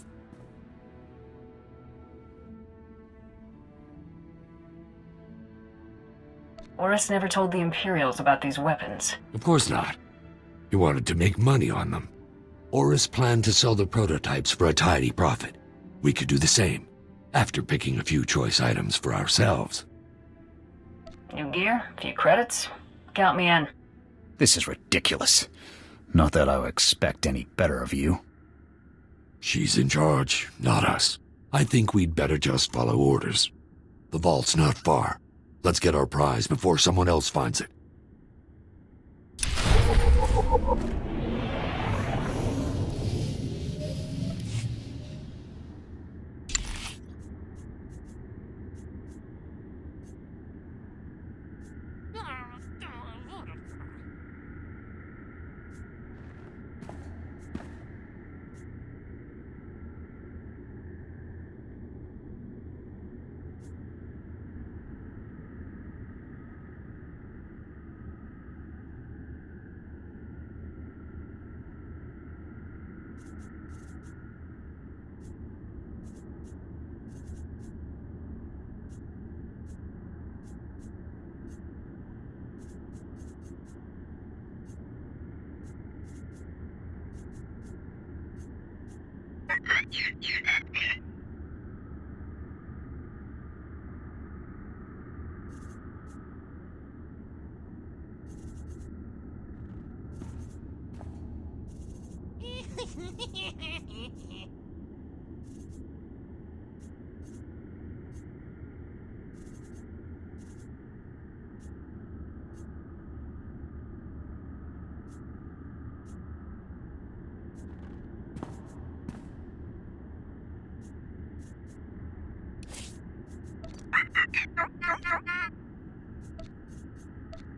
Oris never told the Imperials about these weapons. Of course not. He wanted to make money on them. Oris planned to sell the prototypes for a tidy profit. We could do the same, after picking a few choice items for ourselves. New gear, a few credits. Count me in. This is ridiculous. Not that I would expect any better of you. She's in charge, not us. I think we'd better just follow orders. The vault's not far. Let's get our prize before someone else finds it.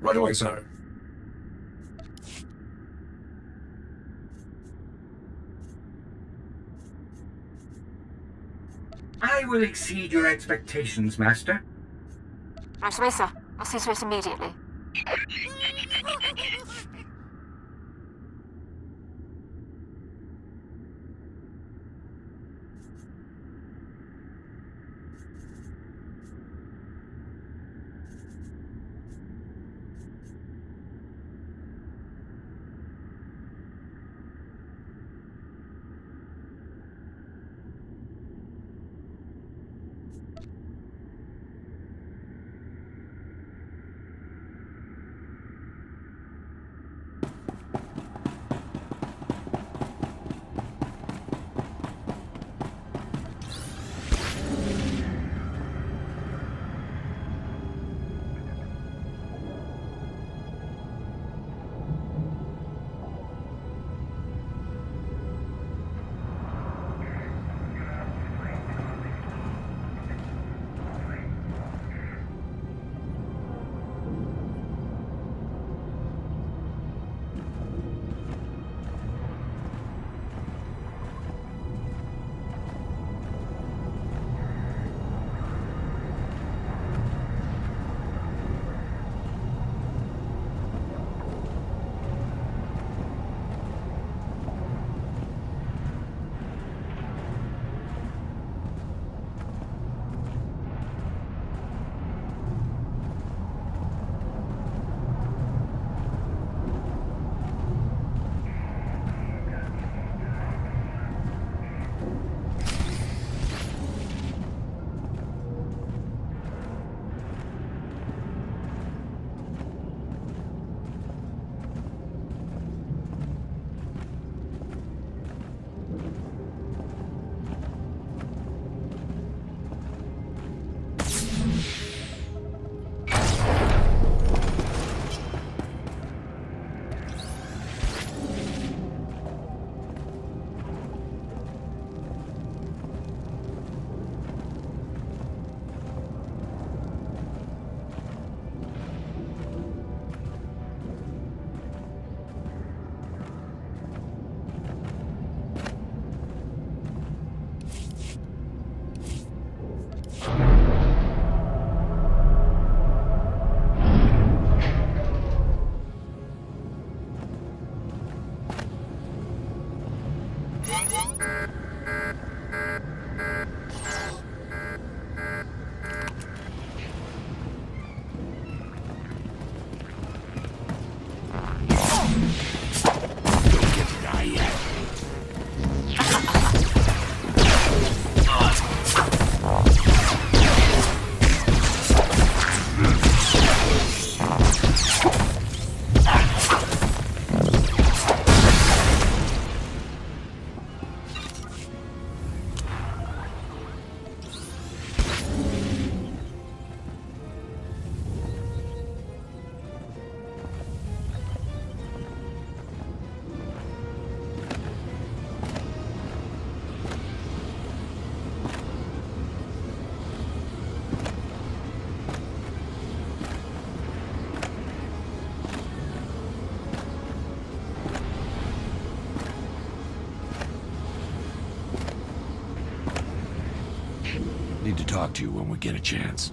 Right away, sir. I will exceed your expectations, Master. Right away, sir. I'll see to it immediately. Need to talk to you when we get a chance.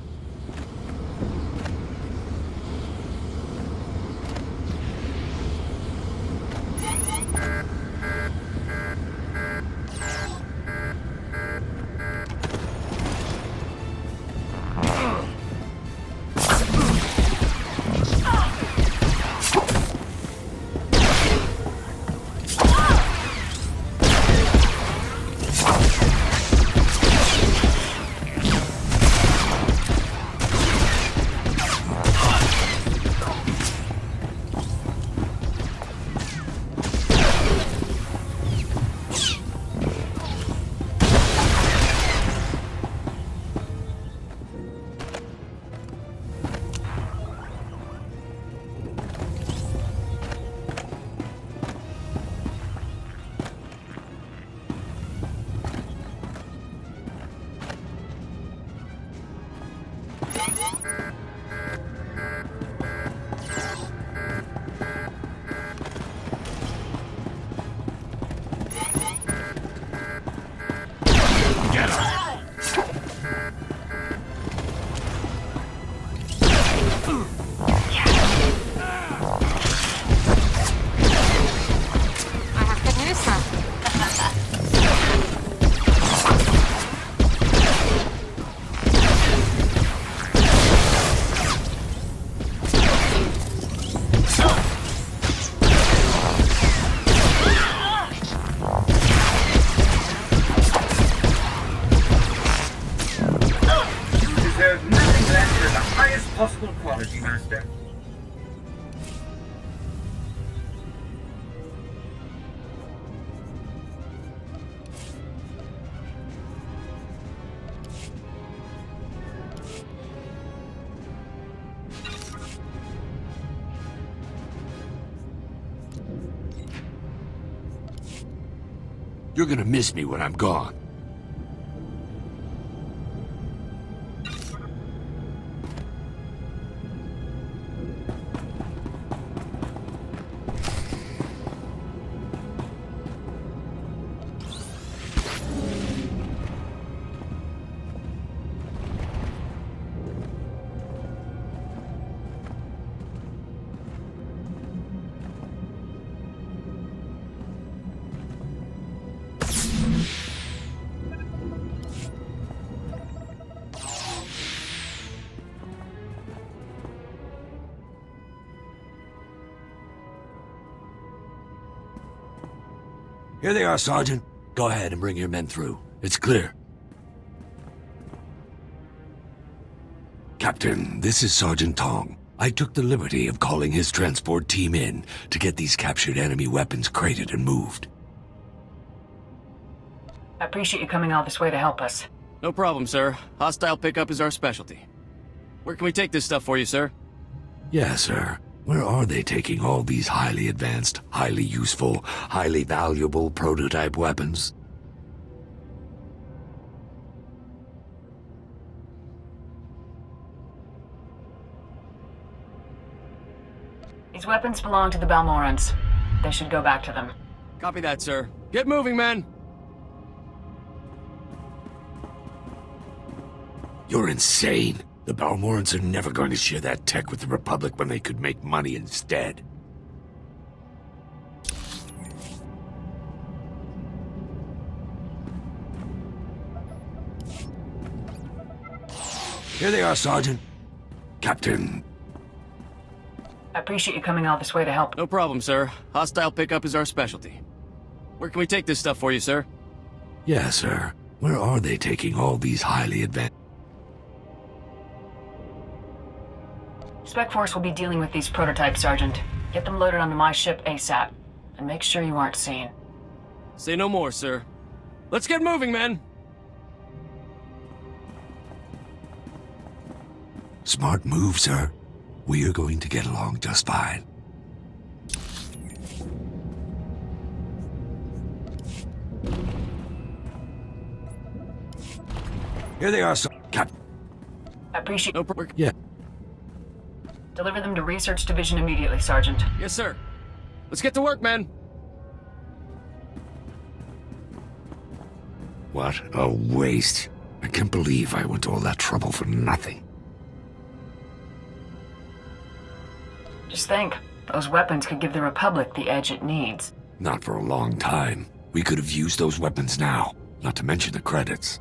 possible quality, Master. You're gonna miss me when I'm gone. Here they are, Sergeant. Go ahead and bring your men through. It's clear. Captain, this is Sergeant Tong. I took the liberty of calling his transport team in to get these captured enemy weapons crated and moved. I appreciate you coming all this way to help us. No problem, sir. Hostile pickup is our specialty. Where can we take this stuff for you, sir? Yeah, sir. Where are they taking all these highly advanced, highly useful, highly valuable prototype weapons? These weapons belong to the Balmorans. They should go back to them. Copy that, sir. Get moving, men! You're insane. The Balmorans are never going to share that tech with the Republic when they could make money instead. Here they are, Sergeant. Captain. I appreciate you coming all this way to help. No problem, sir. Hostile pickup is our specialty. Where can we take this stuff for you, sir? Yeah, sir. Where are they taking all these highly advanced... Spec Force will be dealing with these prototypes, Sergeant. Get them loaded onto my ship ASAP. And make sure you aren't seen. Say no more, sir. Let's get moving, men! Smart move, sir. We are going to get along just fine. Here they are, sir. Captain. I appreciate... No problem. Yeah. Deliver them to Research Division immediately, Sergeant. Yes, sir. Let's get to work, men. What a waste. I can't believe I went to all that trouble for nothing. Just think, those weapons could give the Republic the edge it needs. Not for a long time. We could have used those weapons now, not to mention the credits.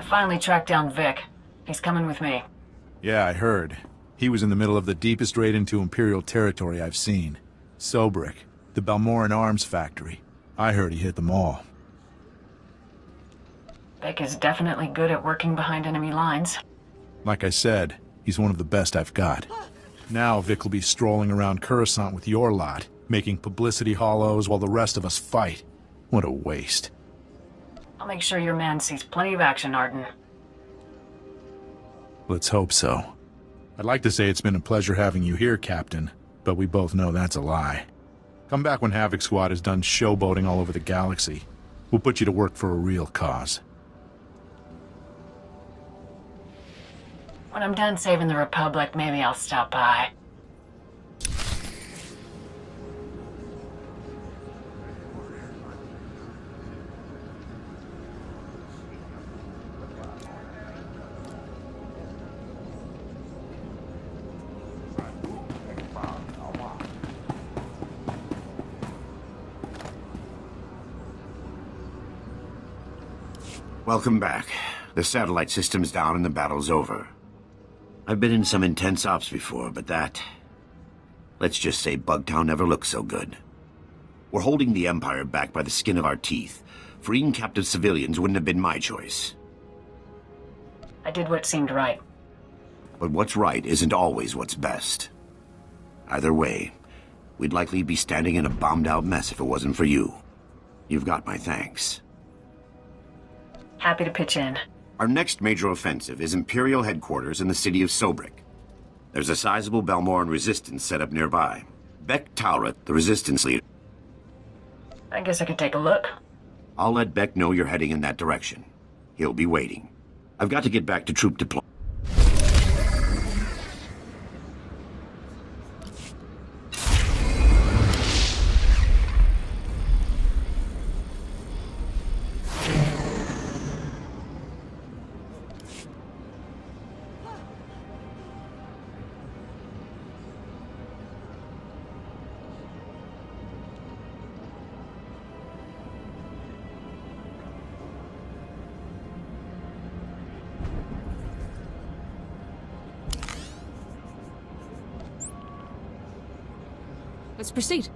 Finally tracked down Vic. He's coming with me. Yeah, I heard. He was in the middle of the deepest raid into Imperial territory I've seen. Sobrik, the Balmoran arms factory. I heard he hit them all. Vic is definitely good at working behind enemy lines. Like I said, he's one of the best I've got. Now Vic will be strolling around Coruscant with your lot. making publicity hollows while the rest of us fight. What a waste. I'll make sure your man sees plenty of action, Arden. Let's hope so. I'd like to say it's been a pleasure having you here, Captain, but we both know that's a lie. Come back when Havoc Squad is done showboating all over the galaxy. We'll put you to work for a real cause. When I'm done saving the Republic, maybe I'll stop by. Welcome back. The satellite system's down and the battle's over. I've been in some intense ops before, but that... let's just say Bugtown never looked so good. We're holding the Empire back by the skin of our teeth. Freeing captive civilians wouldn't have been my choice. I did what seemed right. But what's right isn't always what's best. Either way, we'd likely be standing in a bombed-out mess if it wasn't for you. You've got my thanks. Happy to pitch in. Our next major offensive is Imperial headquarters in the city of Sobrik. There's a sizable Balmoran resistance set up nearby. Beck Talrot, the resistance leader. I guess I could take a look. I'll let Beck know you're heading in that direction. He'll be waiting. I've got to get back to troop deployment. Let's proceed.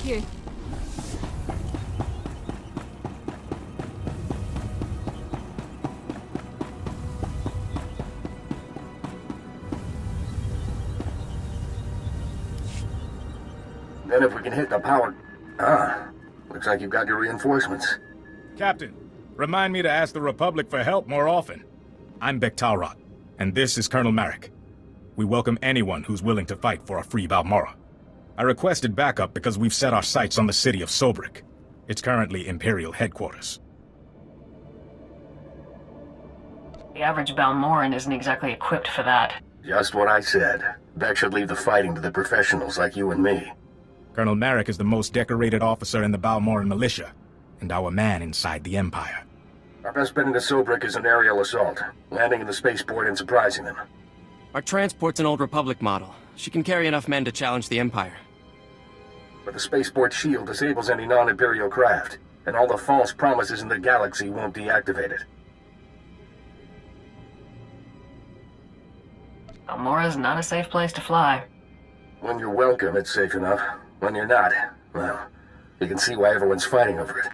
You. Then if we can hit the power... looks like you've got your reinforcements. Captain, remind me to ask the Republic for help more often. I'm Beck Talrot, and this is Colonel Marek. We welcome anyone who's willing to fight for a free Balmorra. I requested backup because we've set our sights on the city of Sobrik. It's currently Imperial headquarters. The average Balmoran isn't exactly equipped for that. Just what I said. Beck should leave the fighting to the professionals like you and me. Colonel Marek is the most decorated officer in the Balmoran militia, and our man inside the Empire. Our best bet into Sobrik is an aerial assault, landing in the spaceport and surprising them. Our transport's an old Republic model. She can carry enough men to challenge the Empire. but the spaceport shield disables any non-Imperial craft, and all the false promises in the galaxy won't deactivate it. Balmora's not a safe place to fly. When you're welcome, it's safe enough. When you're not, well, you can see why everyone's fighting over it.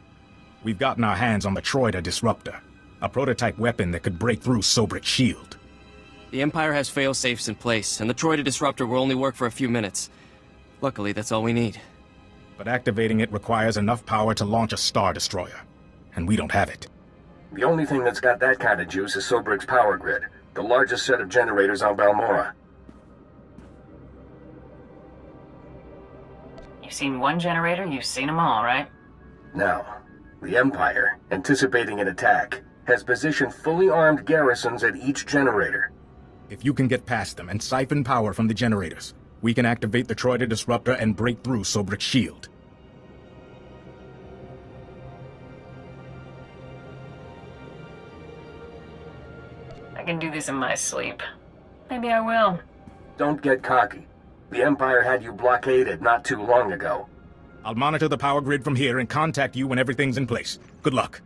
We've gotten our hands on the Troida Disruptor, a prototype weapon that could break through Sobrik's shield. The Empire has fail-safes in place, and the Troida Disruptor will only work for a few minutes. Luckily, that's all we need. But activating it requires enough power to launch a Star Destroyer, and we don't have it. The only thing that's got that kind of juice is Sobrik's power grid, the largest set of generators on Balmora. You've seen one generator, you've seen them all, right? Now, the Empire, anticipating an attack, has positioned fully armed garrisons at each generator. If you can get past them and siphon power from the generators, we can activate the Troida Disruptor and break through Sobrik's shield. I can do this in my sleep. Maybe I will. Don't get cocky. The Empire had you blockaded not too long ago. I'll monitor the power grid from here and contact you when everything's in place. Good luck.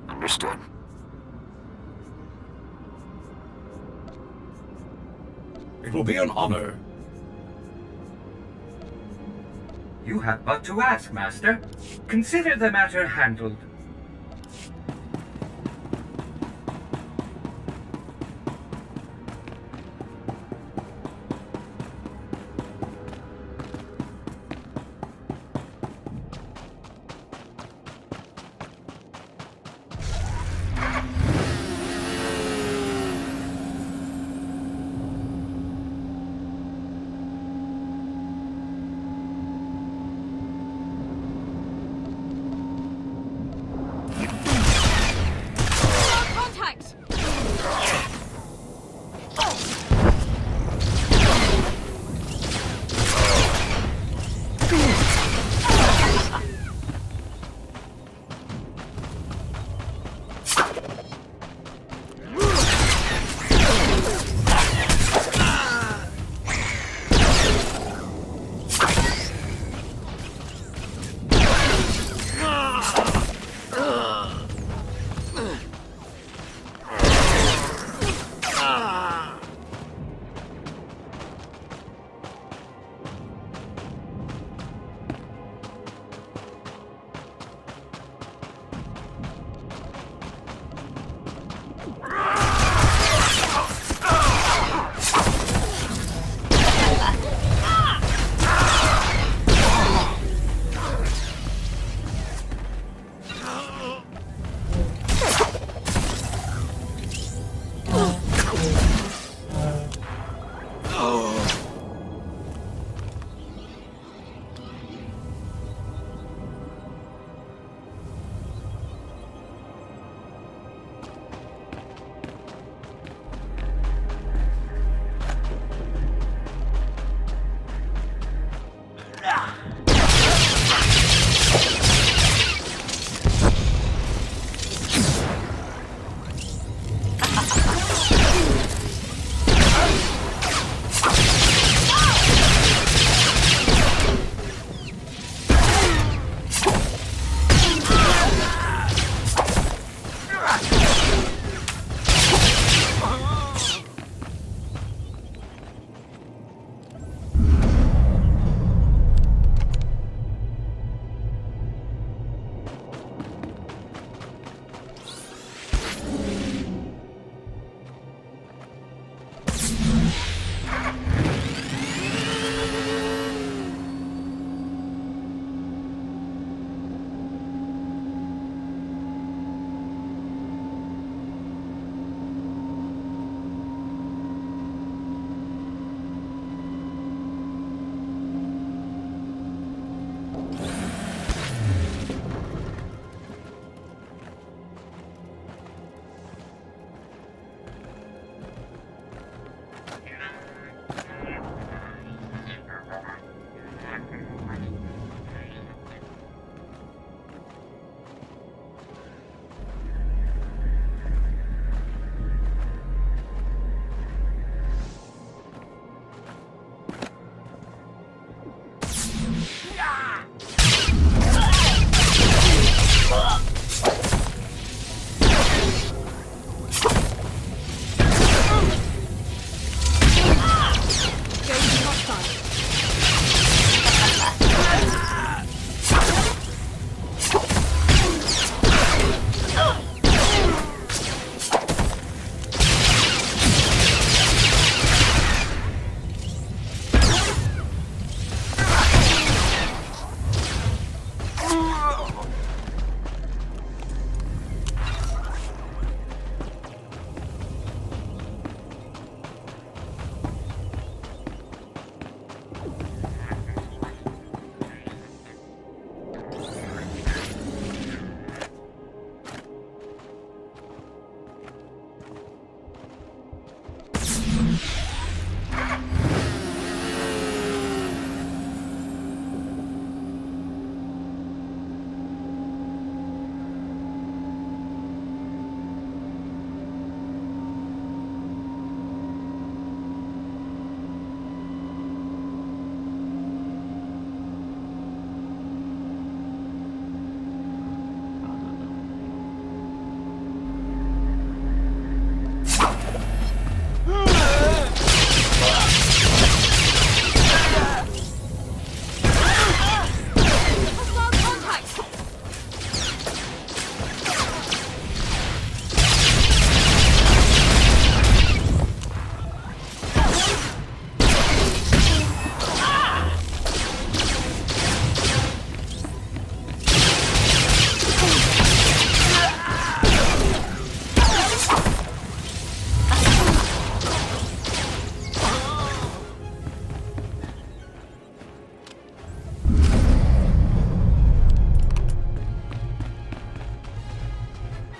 Understood. It will be an honor. You have but to ask, Master. Consider the matter handled.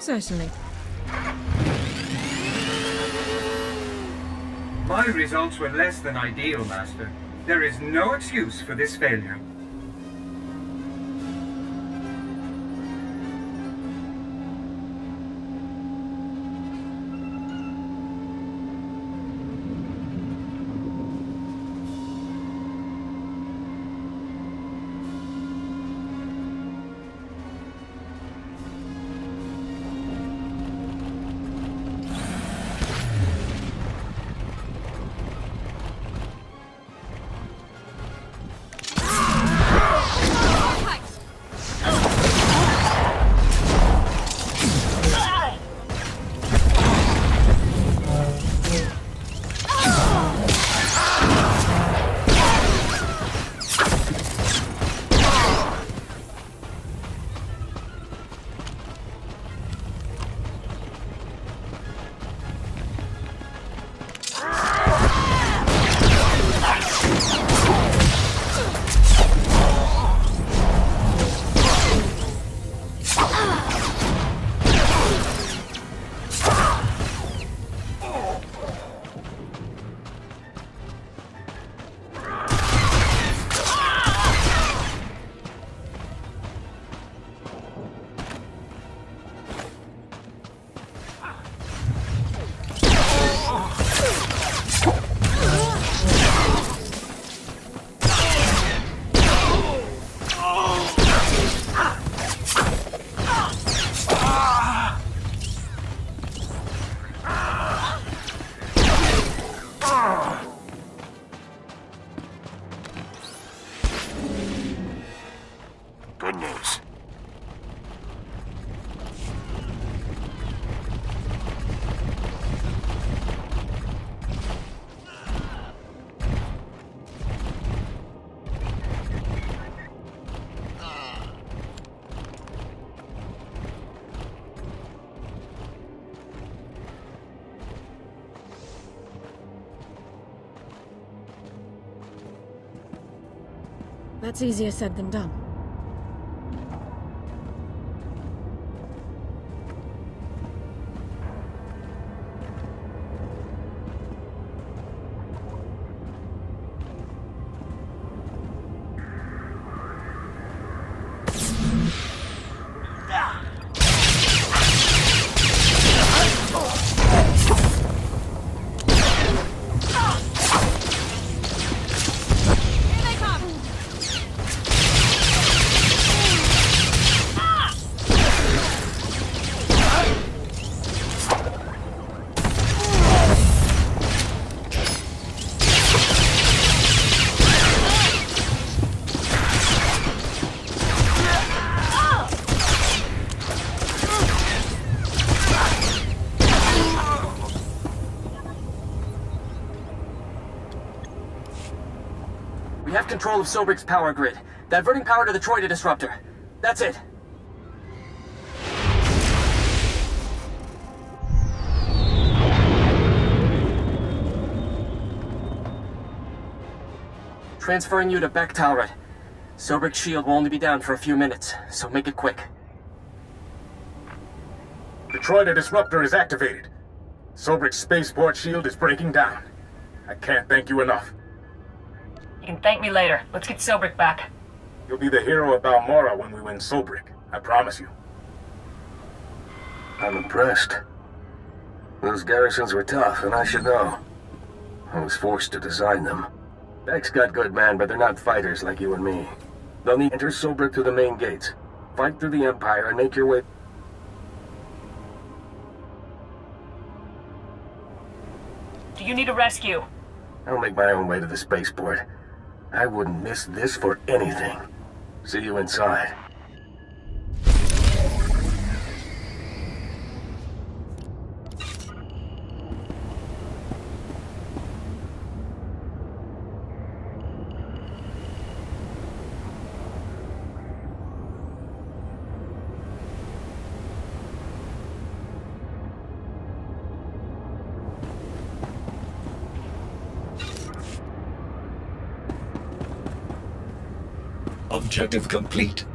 Certainly. My results were less than ideal, Master. There is no excuse for this failure. Good news. That's easier said than done. We have control of Sobrik's power grid. Diverting power to the Troida disruptor. That's it. Transferring you to Bek-Talrot. Sobrik's shield will only be down for a few minutes, so make it quick. The Troida disruptor is activated. Sobrik's spaceport shield is breaking down. I can't thank you enough. You can thank me later. Let's get Sobrik back. You'll be the hero of Balmorra when we win Sobrik. I promise you. I'm impressed. Those garrisons were tough, and I should know. I was forced to design them. Bek's got good men, but they're not fighters like you and me. They'll need to enter Sobrik through the main gates. Fight through the Empire and make your way... Do you need a rescue? I'll make my own way to the spaceport. I wouldn't miss this for anything. See you inside. Objective complete.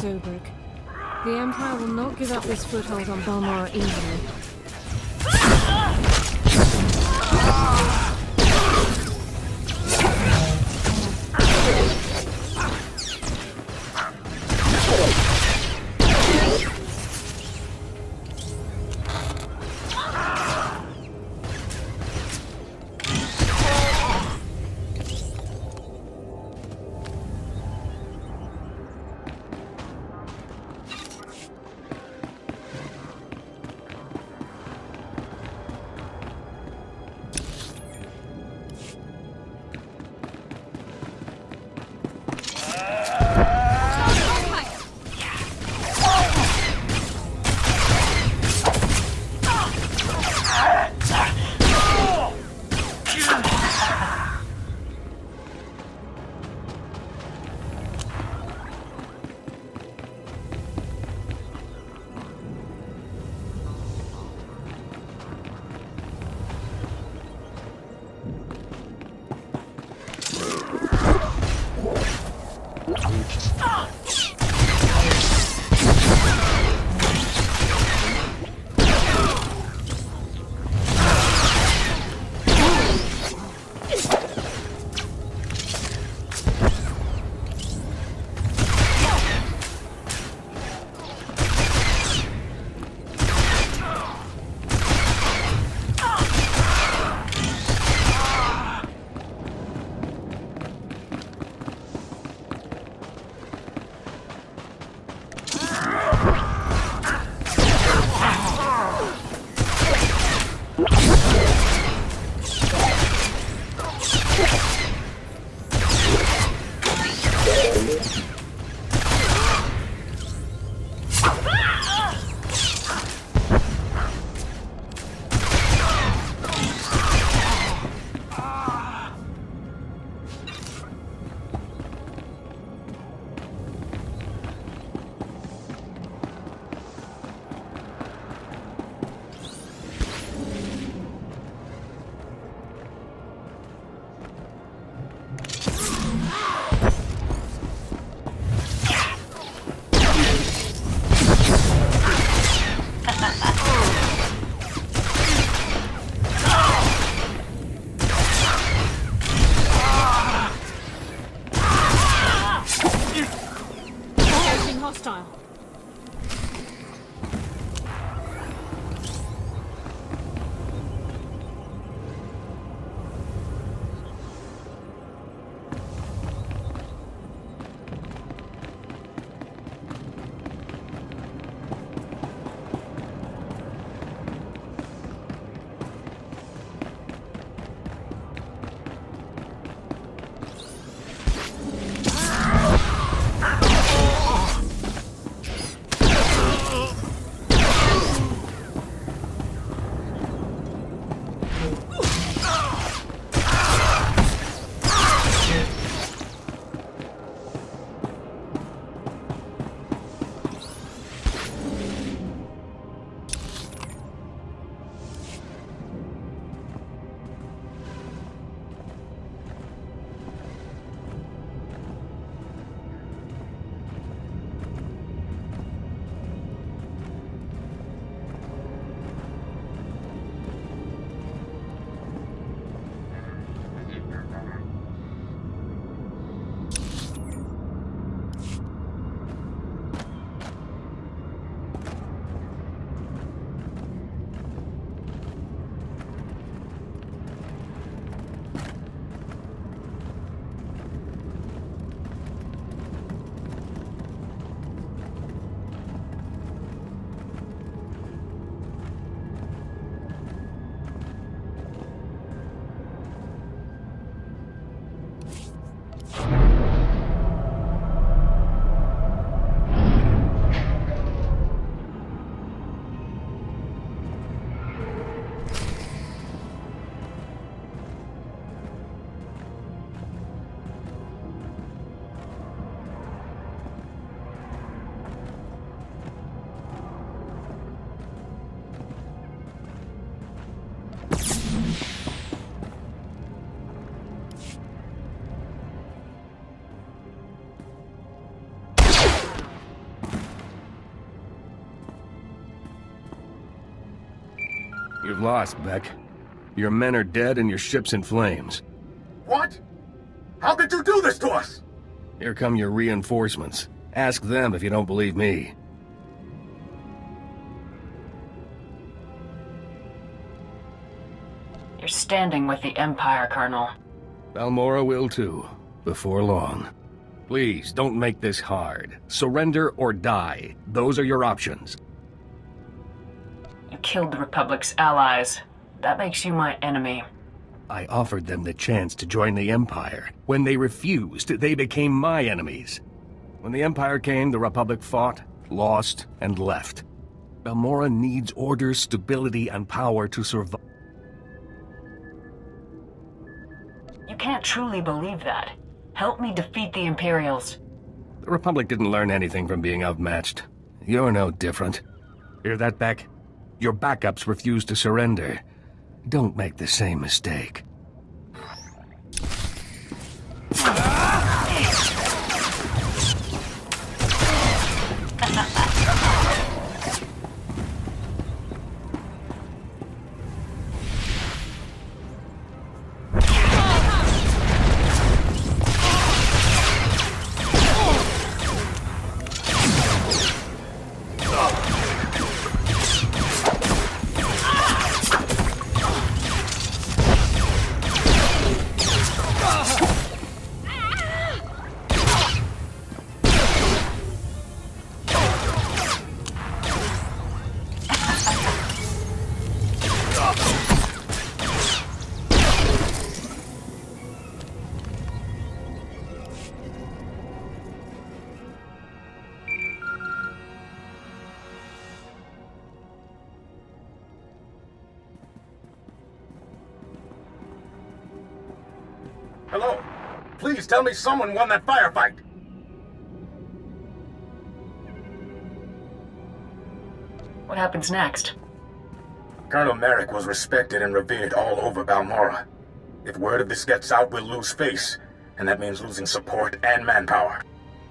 Surik. The Empire will not give up this foothold on Balmorra easily. You've lost, Beck. Your men are dead and your ship's in flames. What? How could you do this to us? Here come your reinforcements. Ask them if you don't believe me. You're standing with the Empire, Colonel. Balmorra will too, before long. Please, don't make this hard. Surrender or die. Those are your options. You killed the Republic's allies. That makes you my enemy. I offered them the chance to join the Empire. When they refused, they became my enemies. When the Empire came, the Republic fought, lost, and left. Balmorra needs order, stability, and power to survive. You can't truly believe that. Help me defeat the Imperials. The Republic didn't learn anything from being outmatched. You're no different. Hear that, Beck? Your backups refuse to surrender. Don't make the same mistake. Hello? Please tell me someone won that firefight. What happens next? Colonel Merrick was respected and revered all over Balmorra. If word of this gets out, we'll lose face, and that means losing support and manpower.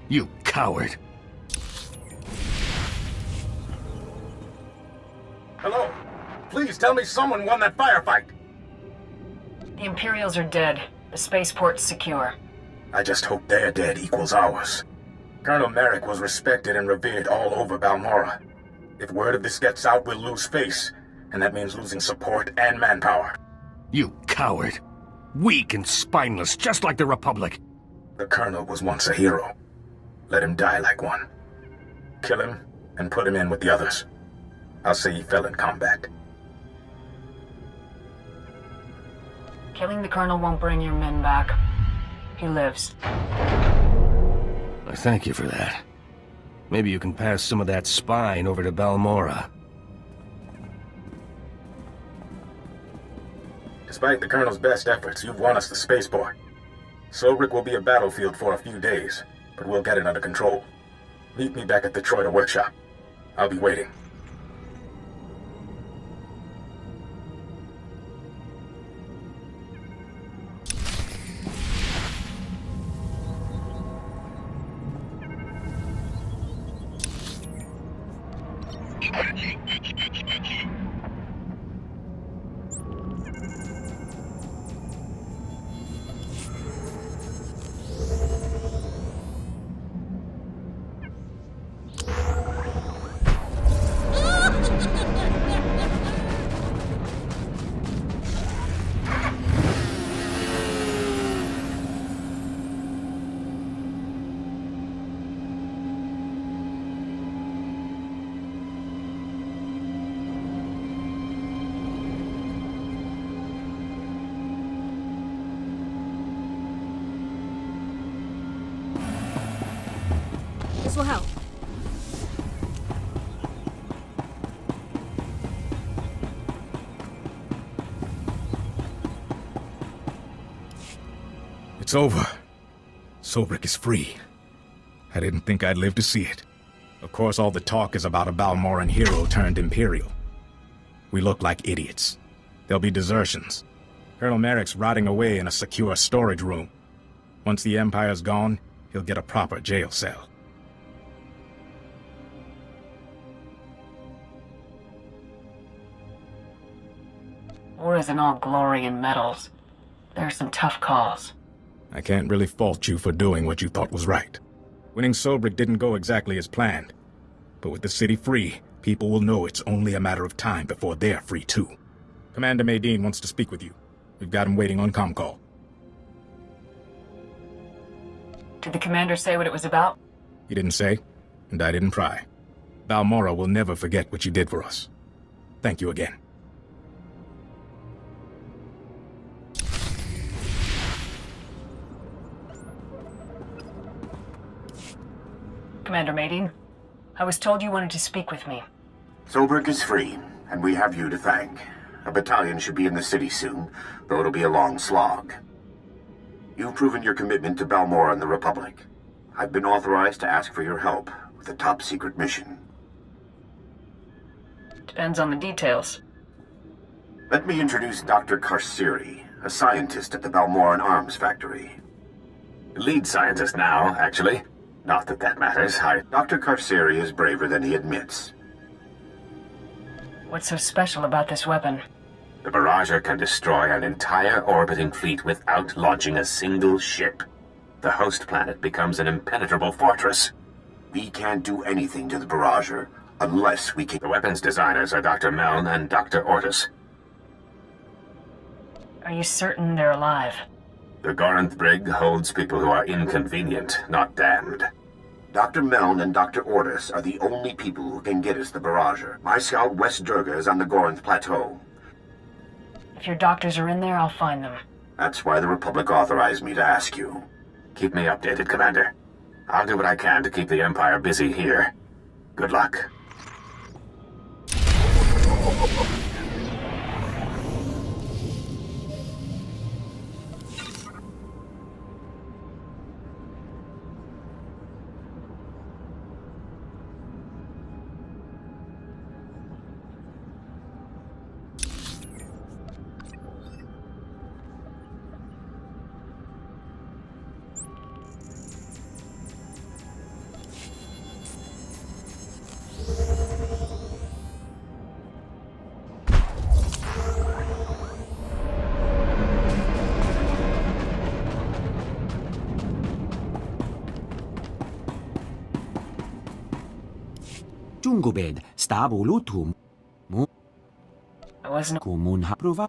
You coward! Hello? Please tell me someone won that firefight. The Imperials are dead. The spaceport's secure. I just hope their dead equals ours. Colonel Merrick was respected and revered all over Balmorra. If word of this gets out, we'll lose face, and that means losing support and manpower. You coward! Weak and spineless, just like the Republic! The Colonel was once a hero. Let him die like one. Kill him, and put him in with the others. I'll say he fell in combat. Killing the Colonel won't bring your men back. He lives. I thank you for that. Maybe you can pass some of that spine over to Balmorra. Despite the Colonel's best efforts, you've won us the spaceport. Surik will be a battlefield for a few days, but we'll get it under control. Meet me back at the Troida workshop. I'll be waiting. This will help. It's over. Surik is free. I didn't think I'd live to see it. Of course, all the talk is about a Balmoran hero turned Imperial. We look like idiots. There'll be desertions. Colonel Merrick's rotting away in a secure storage room. Once the Empire's gone, he'll get a proper jail cell. War isn't all glory and medals. There are some tough calls. I can't really fault you for doing what you thought was right. Winning Surik didn't go exactly as planned. But with the city free, people will know it's only a matter of time before they're free too. Commander Maydeen wants to speak with you. We've got him waiting on comm-call. Did the commander say what it was about? He didn't say, and I didn't pry. Balmora will never forget what you did for us. Thank you again. Commander Maydeen, I was told you wanted to speak with me. Surik is free, and we have you to thank. A battalion should be in the city soon, though it'll be a long slog. You've proven your commitment to Balmora and the Republic. I've been authorized to ask for your help with a top-secret mission. Depends on the details. Let me introduce Dr. Karsiri, a scientist at the Balmoran Arms Factory. Lead scientist now, actually. Not that that matters. Dr. Karsiri is braver than he admits. What's so special about this weapon? The Barrager can destroy an entire orbiting fleet without launching a single ship. The host planet becomes an impenetrable fortress. We can't do anything to the Barrager unless we can... The weapons designers are Dr. Meln and Dr. Ortis. Are you certain they're alive? The Gorinth Brig holds people who are inconvenient, not damned. Dr. Meln and Dr. Ortis are the only people who can get us the Barrager. My scout West Durga is on the Gorinth Plateau. If your doctors are in there, I'll find them. That's why the Republic authorized me to ask you. Keep me updated, Commander. I'll do what I can to keep the Empire busy here. Good luck. Jungobed, stavo lutum. I wasn't... Comun haprova.